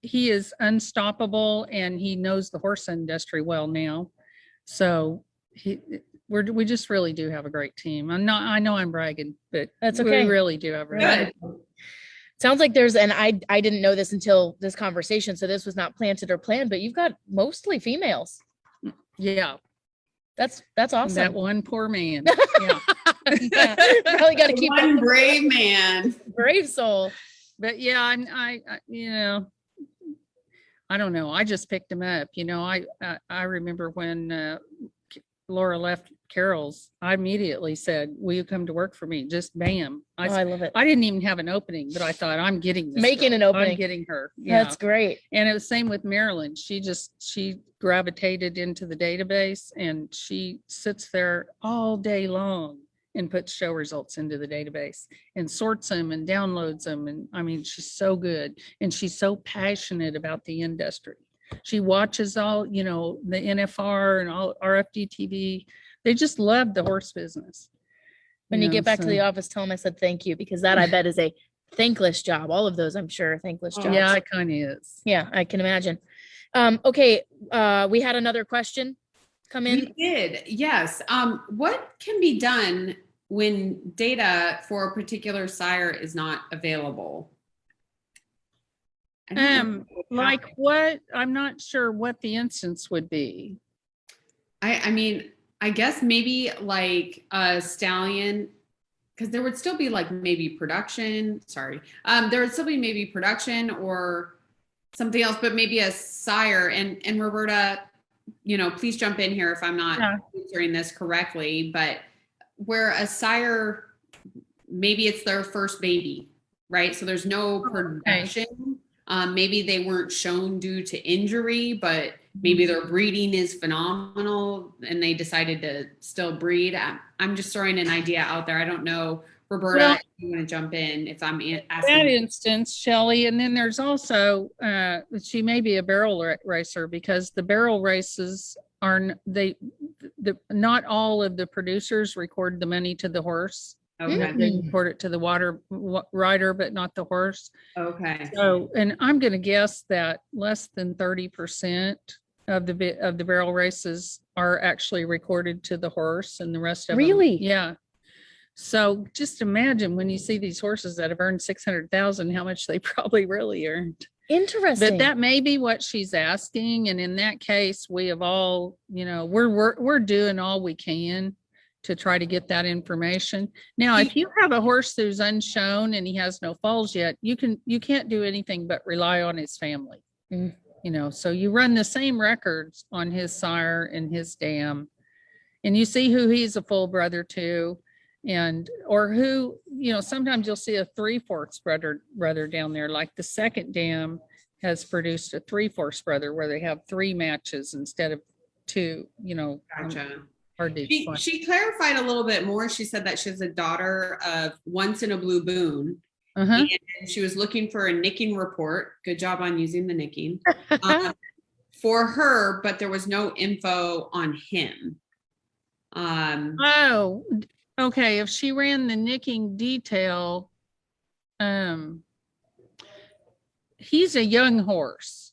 is unstoppable, and he knows the horse industry well now. So we just really do have a great team. I know I'm bragging, but that's okay. We really do have a great team. Sounds like I didn't know this until this conversation, so this was not planted or planned, but you've got mostly females. Yeah. That's awesome. That one poor man. Yeah. Yeah. Probably got to keep one brave man. Brave soul. But yeah, I I don't know. I just picked them up. I remember when Laura left Carol's, I immediately said, will you come to work for me? Just bam. I love it. I didn't even have an opening, but I thought, I'm getting this Making girl. an opening. I'm getting her. Yeah. That's great. And it was same with Marilyn. She gravitated into the database, and she sits there all day long and puts show results into the database and sorts them and downloads them. And I mean, she's so good, and she's so passionate about the industry. She watches all, the NFR and all RFD TV. They just love the horse business. When you get back to the office, tell them I said thank you, because that I bet is a thankless job. All of those, I'm sure, are thankless jobs. Yeah, it kind of is. Yeah, I can imagine. Okay, we had another question come in. We did, yes. What can be done when data for a particular sire is not available? Like what? I'm not sure what the instance would be. I mean, I guess maybe like a stallion, because there would still be like maybe production. Sorry. There would still be maybe production or something else, but maybe a sire. And Roberta, please jump in here if I'm not answering this correctly, but where a sire, maybe it's their first baby, right? So there's no production. Maybe they weren't shown due to injury, but maybe their breeding is phenomenal and they decided to still breed. I'm just throwing an idea out there. I don't know, Roberta, if you want to jump in if I'm asking. That instance, Sheley, and then there's also, she may be a barrel racer, because the barrel races not all of the producers record the money to the horse. Okay. They report it to the rider, but not the horse. Okay. So, and I'm going to guess that less than 30% of the barrel races are actually recorded to the horse, and the rest of them. Really? Yeah. So just imagine when you see these horses that have earned 600,000, how much they probably really earned. Interesting. But that may be what she's asking. And in that case, we have all, we're doing all we can to try to get that information. Now, if you have a horse who's unshown and he has no foals yet, you can't do anything but rely on his family. So you run the same records on his sire and his dam, and you see who he's a full brother to, or who, sometimes you'll see a 3/4 brother down there. Like the second dam has produced a 3/4 brother where they have 3 matches instead of 2, Gotcha. She clarified a little bit more. She said that she's a daughter of Once in a Blue Boon. And she was looking for a nicking report. Good job on using the nicking for her, but there was no info on him. Okay. If she ran the nicking detail, he's a young horse,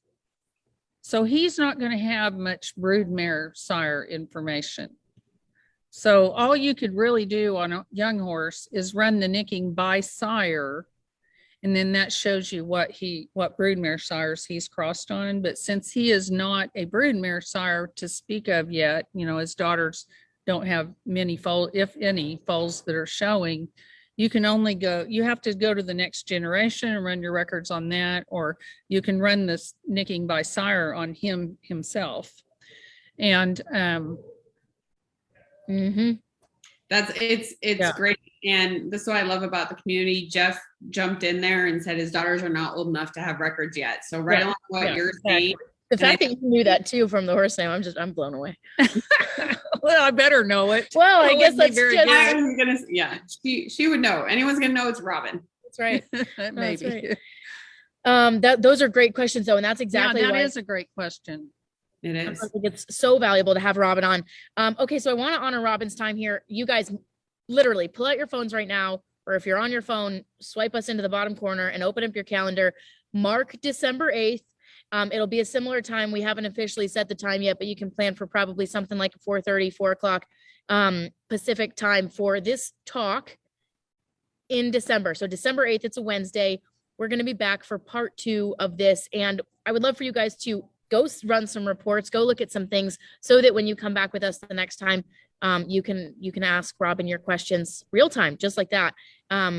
so he's not going to have much broodmare sire information. So all you could really do on a young horse is run the nicking by sire, and then that shows you what broodmare sires he's crossed on. But since he is not a broodmare sire to speak of yet, his daughters don't have many foals, if any, foals that are showing. You have to go to the next generation and run your records on that, or you can run this nicking by sire on him himself. And it's great. And this is what I love about the community. Jeff jumped in there and said his daughters are not old enough to have records yet. So along what you're saying. The fact that you knew that too from the horse name, I'm blown away. Well, I better know it. Well, I guess that's just. I'm gonna, she would know. Anyone's gonna know it's Robin. That's right. Maybe. That's right. Those are great questions though, and that's exactly that is a great question. It is. I think it's so valuable to have Robin on. Okay, so I want to honor Robin's time here. You guys literally pull out your phones right now, or if you're on your phone, swipe us into the bottom corner and open up your calendar. Mark December 8th. It'll be a similar time. We haven't officially set the time yet, but you can plan for probably something like 4:30, 4 o'clock Pacific time for this talk in December. So December 8th, it's a Wednesday. We're going to be back for part 2 of this. And I would love for you guys to go run some reports, go look at some things so that when you come back with us the next time, you can ask Robin your questions real time, just like that,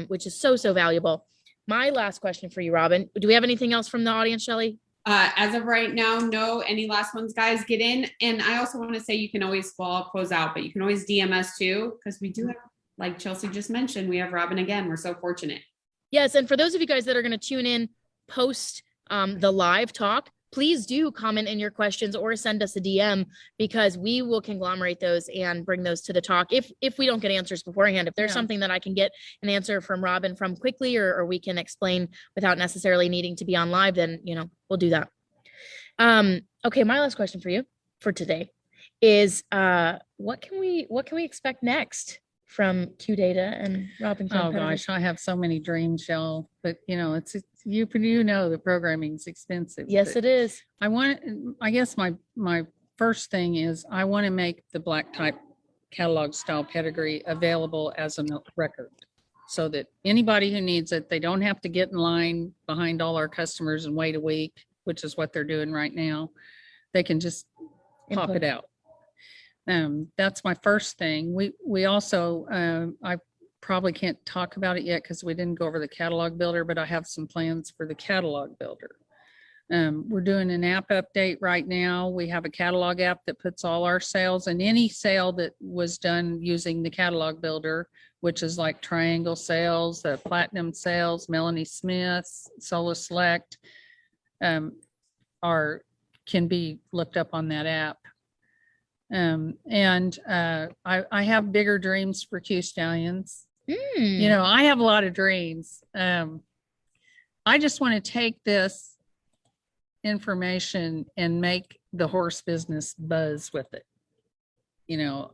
which is so valuable. My last question for you, Robin, do we have anything else from the audience, Sheley? As of right now, no. Any last ones, guys, get in. And I also want to say you can always, well, I'll close out, but you can always DM us too, because we do have, like Chelsea just mentioned, we have Robin again. We're so fortunate. Yes, and for those of you guys that are going to tune in post the live talk, please do comment in your questions or send us a DM, because we will conglomerate those and bring those to the talk. If we don't get answers beforehand, if there's something that I can get an answer from Robin from quickly, or we can explain without necessarily needing to be on live, then, you know, we'll do that. Okay, my last question for you for today is what can we expect next from QData and Robin? Oh gosh, I have so many dreams, y'all. But you know, it's you know the programming's expensive. Yes, it is. I guess my first thing is I want to make the black type catalog style pedigree available as a record, so that anybody who needs it, they don't have to get in line behind all our customers and wait a week, which is what they're doing right now. They can just pop it out. That's my first thing. We also, I probably can't talk about it yet because we didn't go over the catalog builder, but I have some plans for the catalog builder. We're doing an app update right now. We have a catalog app that puts all our sales, and any sale that was done using the catalog builder, which is like Triangle sales, the Platinum sales, Melanie Smith's, Sola Select, can be looked up on that app. I have bigger dreams for QStallions. You know, I have a lot of dreams. I just want to take this information and make the horse business buzz with it. You know,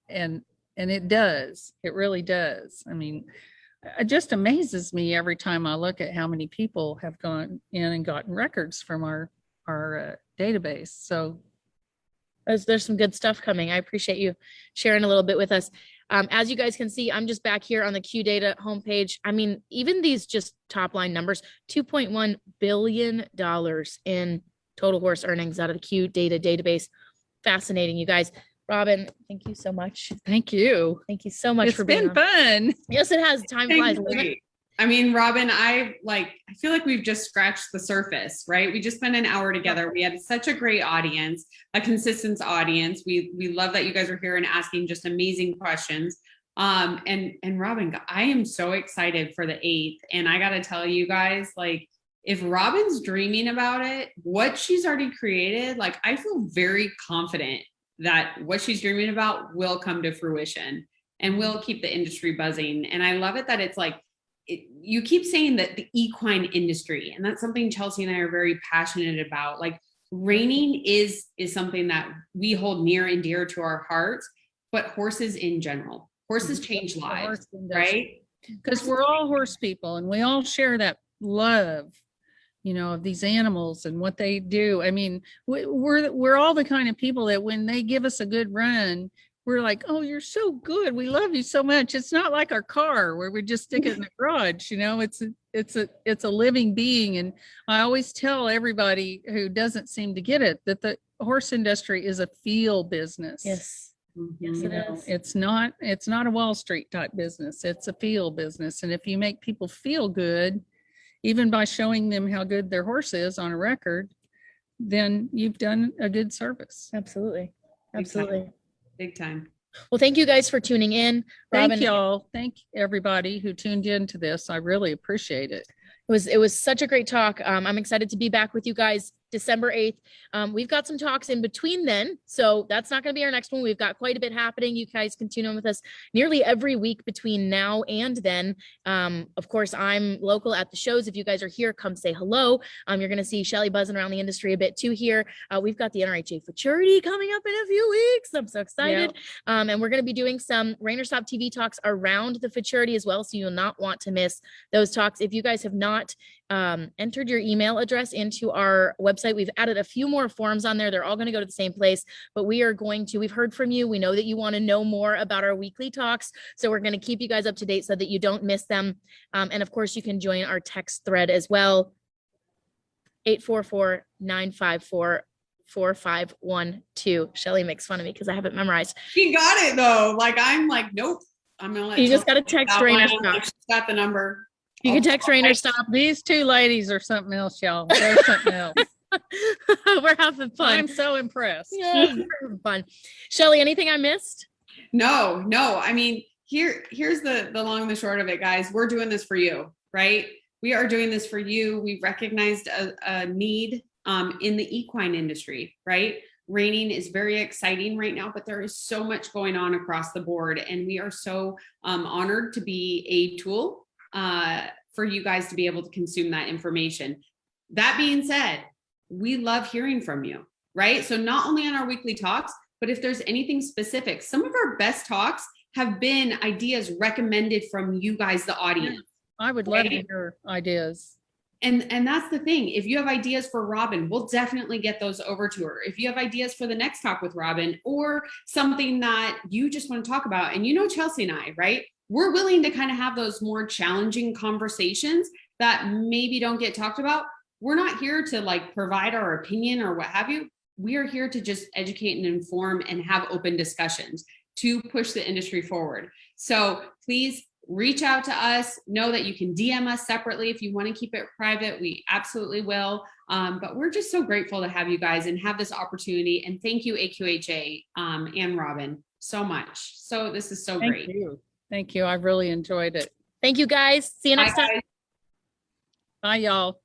and it does. It really does. I mean, it just amazes me every time I look at how many people have gone in and gotten records from our database. So there's some good stuff coming. I appreciate you sharing a little bit with us. As you guys can see, I'm just back here on the QData homepage. I mean, even these just top line numbers, $2.1 billion in total horse earnings out of the QData database. Fascinating, you guys. Robin, thank you so much. Thank you. Thank you so much for being on. Fun. Yes, it has. Time flies. I mean, Robin, I feel like we've just scratched the surface, right? We just spent an hour together. We had such a great audience, a consistent audience. We love that you guys are here and asking just amazing questions. And Robin, I am so excited for the 8th. And I got to tell you guys, like, if Robin's dreaming about it, what she's already created, like, I feel very confident that what she's dreaming about will come to fruition and will keep the industry buzzing. And I love it that it's like, you keep saying that the equine industry, and that's something Chelsea and I are very passionate about. Like, reining is something that we hold near and dear to our hearts, but horses in general, horses change lives, right? Because we're all horse people and we all share that love, you know, of these animals and what they do. I mean, we're all the kind of people that when they give us a good run, we're like, oh, you're so good. We love you so much. It's not like our car where we just stick it in the garage. You know, it's a living being. And I always tell everybody who doesn't seem to get it that the horse industry is a feel business. Yes. Yes, it is. It's not a Wall Street type business. It's a feel business. And if you make people feel good, even by showing them how good their horse is on a record, then you've done a good service. Absolutely. Absolutely. Big time. Well, thank you guys for tuning in. Robin, thank y'all. Thank everybody who tuned into this. I really appreciate it. It was such a great talk. I'm excited to be back with you guys December 8th. We've got some talks in between then, so that's not going to be our next one. We've got quite a bit happening. You guys can tune in with us nearly every week between now and then. Of course, I'm local at the shows. If you guys are here, come say hello. You're going to see Sheley buzzing around the industry a bit too here. We've got the NRHA Futurity coming up in a few weeks. I'm so excited. Yep. And we're going to be doing some ReinerStop TV talks around the Futurity as well, so you'll not want to miss those talks. If you guys have not entered your email address into our website, we've added a few more forms on there. They're all going to go to the same place, but we've heard from you. We know that you want to know more about our weekly talks. So we're going to keep you guys up to date so that you don't miss them. And of course you can join our text thread as well. 844-954-4512. Sheley makes fun of me because I have it memorized. She got it though. Like, I'm like, nope. I'm going to let you just got to text ReinerStop. She's got the number. You can text ReinerStop. These two ladies are something else, y'all. They're something else. We're having fun. I'm so impressed. Yeah, we're having fun. Sheley, anything I missed? No. I mean, here's the long and the short of it, guys. We're doing this for you, right? We are doing this for you. We recognized a need in the equine industry, right? Reining is very exciting right now, but there is so much going on across the board, and we are so honored to be a tool for you guys to be able to consume that information. That being said, we love hearing from you, right? So not only on our weekly talks, but if there's anything specific, some of our best talks have been ideas recommended from you guys, the audience. I would love to hear ideas. And that's the thing. If you have ideas for Robin, we'll definitely get those over to her. If you have ideas for the next talk with Robin, or something that you just want to talk about, and you know Chelsea and I, right? We're willing to kind of have those more challenging conversations that maybe don't get talked about. We're not here to like provide our opinion or what have you. We are here to just educate and inform and have open discussions to push the industry forward. So please reach out to us. Know that you can DM us separately if you want to keep it private. We absolutely will. But we're just so grateful to have you guys and have this opportunity. And thank you, AQHA and Robin, so much. So this is so great. Thank you. I really enjoyed it. Thank you, guys. See you next time. Bye, y'all.